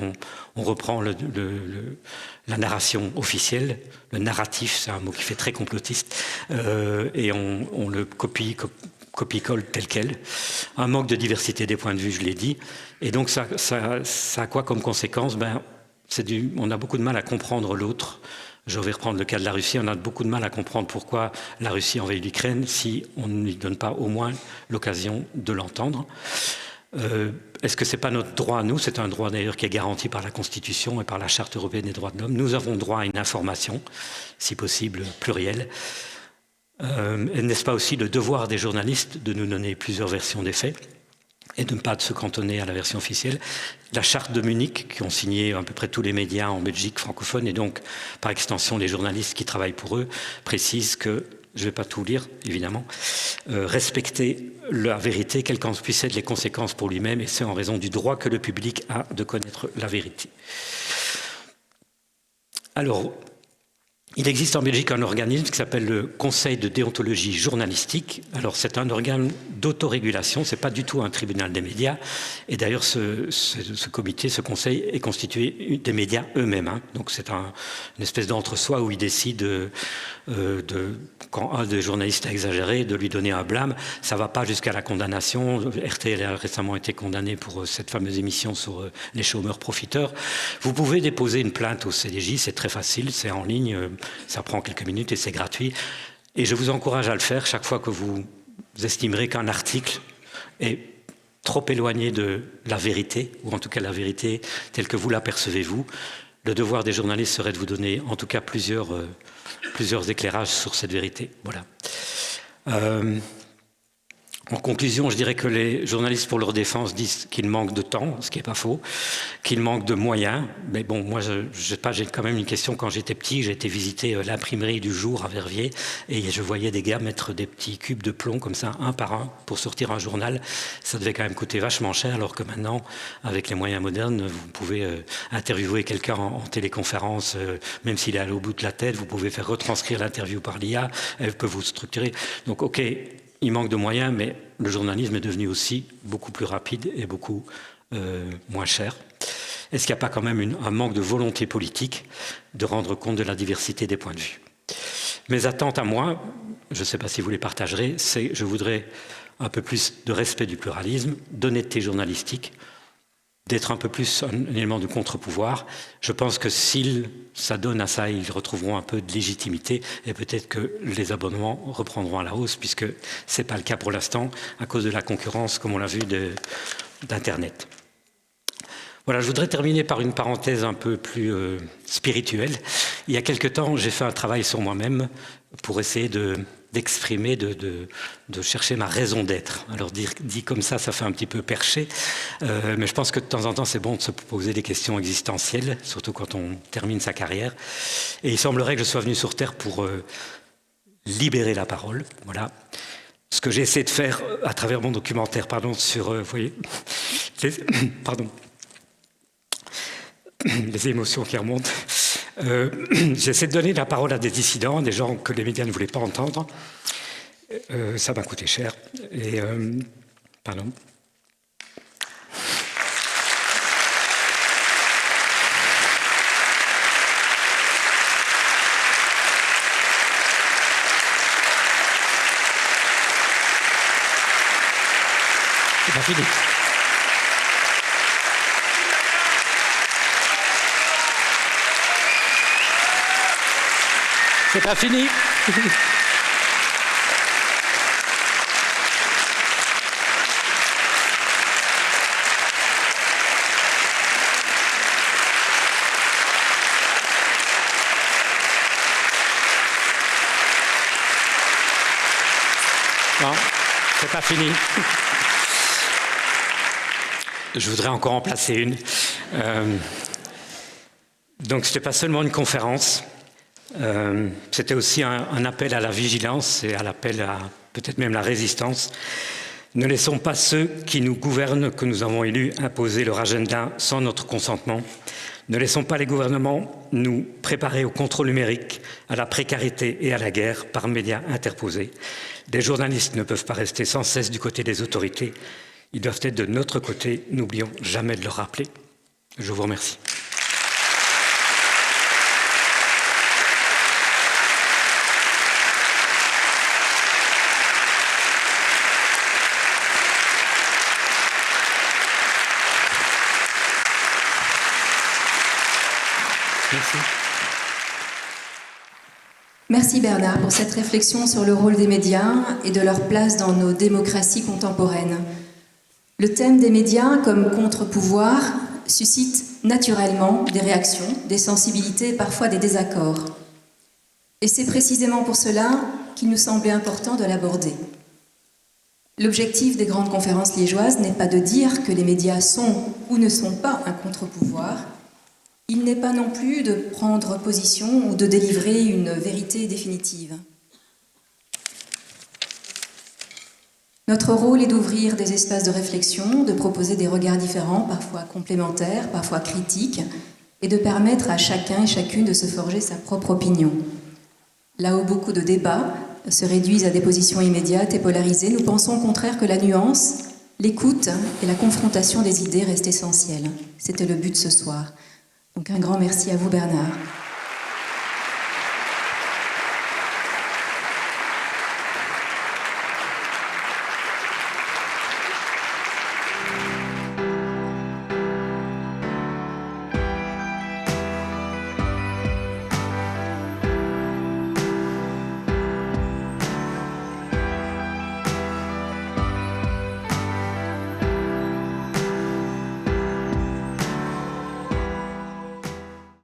on reprend la narration officielle, le narratif, c'est un mot qui fait très complotiste, et on le copie-colle tel quel. Un manque de diversité des points de vue, je l'ai dit. Et donc ça a quoi comme conséquence? On a beaucoup de mal à comprendre l'autre. Je vais reprendre le cas de la Russie. On a beaucoup de mal à comprendre pourquoi la Russie envahit l'Ukraine si on ne lui donne pas au moins l'occasion de l'entendre. Est-ce que ce n'est pas notre droit à nous? C'est un droit d'ailleurs qui est garanti par la Constitution et par la Charte européenne des droits de l'homme. Nous avons droit à une information, si possible plurielle. N'est-ce pas aussi le devoir des journalistes de nous donner plusieurs versions des faits et de ne pas se cantonner à la version officielle? La charte de Munich, qui ont signé à peu près tous les médias en Belgique francophone, et donc par extension les journalistes qui travaillent pour eux, précise que, je ne vais pas tout lire évidemment, respecter la vérité, quelles qu'en puissent être les conséquences pour lui-même, et c'est en raison du droit que le public a de connaître la vérité. Alors, il existe en Belgique un organisme qui s'appelle le Conseil de déontologie journalistique. Alors c'est un organe d'autorégulation, c'est pas du tout un tribunal des médias. Et d'ailleurs ce comité, ce conseil est constitué des médias eux-mêmes. Donc c'est une espèce d'entre-soi où ils décident quand un des journalistes a exagéré, de lui donner un blâme. Ça va pas jusqu'à la condamnation. RTL a récemment été condamné pour cette fameuse émission sur les chômeurs profiteurs. Vous pouvez déposer une plainte au CDJ, c'est très facile, c'est en ligne. Ça prend quelques minutes et c'est gratuit. Et je vous encourage à le faire chaque fois que vous estimerez qu'un article est trop éloigné de la vérité, ou en tout cas la vérité telle que vous l'apercevez vous. Le devoir des journalistes serait de vous donner en tout cas plusieurs éclairages sur cette vérité. Voilà. En conclusion, je dirais que les journalistes pour leur défense disent qu'ils manquent de temps, ce qui n'est pas faux, qu'ils manquent de moyens. Mais bon, moi, je sais pas, j'ai quand même une question. Quand j'étais petit, j'ai été visiter l'imprimerie du Jour à Verviers et je voyais des gars mettre des petits cubes de plomb comme ça, un par un, pour sortir un journal. Ça devait quand même coûter vachement cher, alors que maintenant, avec les moyens modernes, vous pouvez interviewer quelqu'un en téléconférence, même s'il est allé au bout de la tête, vous pouvez faire retranscrire l'interview par l'IA, elle peut vous structurer. Donc, ok, il manque de moyens, mais le journalisme est devenu aussi beaucoup plus rapide et beaucoup moins cher. Est-ce qu'il n'y a pas quand même un manque de volonté politique de rendre compte de la diversité des points de vue? Mes attentes à moi, je ne sais pas si vous les partagerez, c'est je voudrais un peu plus de respect du pluralisme, d'honnêteté journalistique, d'être un peu plus un élément de contre-pouvoir. Je pense que si ça donne à ça, ils retrouveront un peu de légitimité et peut-être que les abonnements reprendront à la hausse, puisque ce n'est pas le cas pour l'instant, à cause de la concurrence, comme on l'a vu, d'Internet. Voilà, je voudrais terminer par une parenthèse un peu plus spirituelle. Il y a quelque temps, j'ai fait un travail sur moi-même pour essayer d'exprimer, de chercher ma raison d'être. Alors dit comme ça fait un petit peu perché, mais je pense que de temps en temps, c'est bon de se poser des questions existentielles, surtout quand on termine sa carrière. Et il semblerait que je sois venu sur Terre pour libérer la parole. Voilà. Ce que j'ai essayé de faire à travers mon documentaire, sur, vous voyez, les émotions qui remontent. J'essaie de donner la parole à des dissidents, des gens que les médias ne voulaient pas entendre. Ça m'a coûté cher. Et, pardon. C'est pas fini. C'est pas fini. Non, c'est pas fini. Je voudrais encore en placer une. Donc, ce n'était pas seulement une conférence. C'était aussi un appel à la vigilance et à l'appel à peut-être même la résistance. Ne laissons pas ceux qui nous gouvernent, que nous avons élus, imposer leur agenda sans notre consentement. Ne laissons pas les gouvernements nous préparer au contrôle numérique, à la précarité et à la guerre par médias interposés. Les journalistes ne peuvent pas rester sans cesse du côté des autorités. Ils doivent être de notre côté. N'oublions jamais de le rappeler. Je vous remercie. Merci. Merci Bernard pour cette réflexion sur le rôle des médias et de leur place dans nos démocraties contemporaines. Le thème des médias comme contre-pouvoir suscite naturellement des réactions, des sensibilités et parfois des désaccords. Et c'est précisément pour cela qu'il nous semblait important de l'aborder. L'objectif des grandes conférences liégeoises n'est pas de dire que les médias sont ou ne sont pas un contre-pouvoir. Il n'est pas non plus de prendre position ou de délivrer une vérité définitive. Notre rôle est d'ouvrir des espaces de réflexion, de proposer des regards différents, parfois complémentaires, parfois critiques, et de permettre à chacun et chacune de se forger sa propre opinion. Là où beaucoup de débats se réduisent à des positions immédiates et polarisées, nous pensons au contraire que la nuance, l'écoute et la confrontation des idées restent essentielles. C'était le but ce soir. Donc un grand merci à vous Bernard.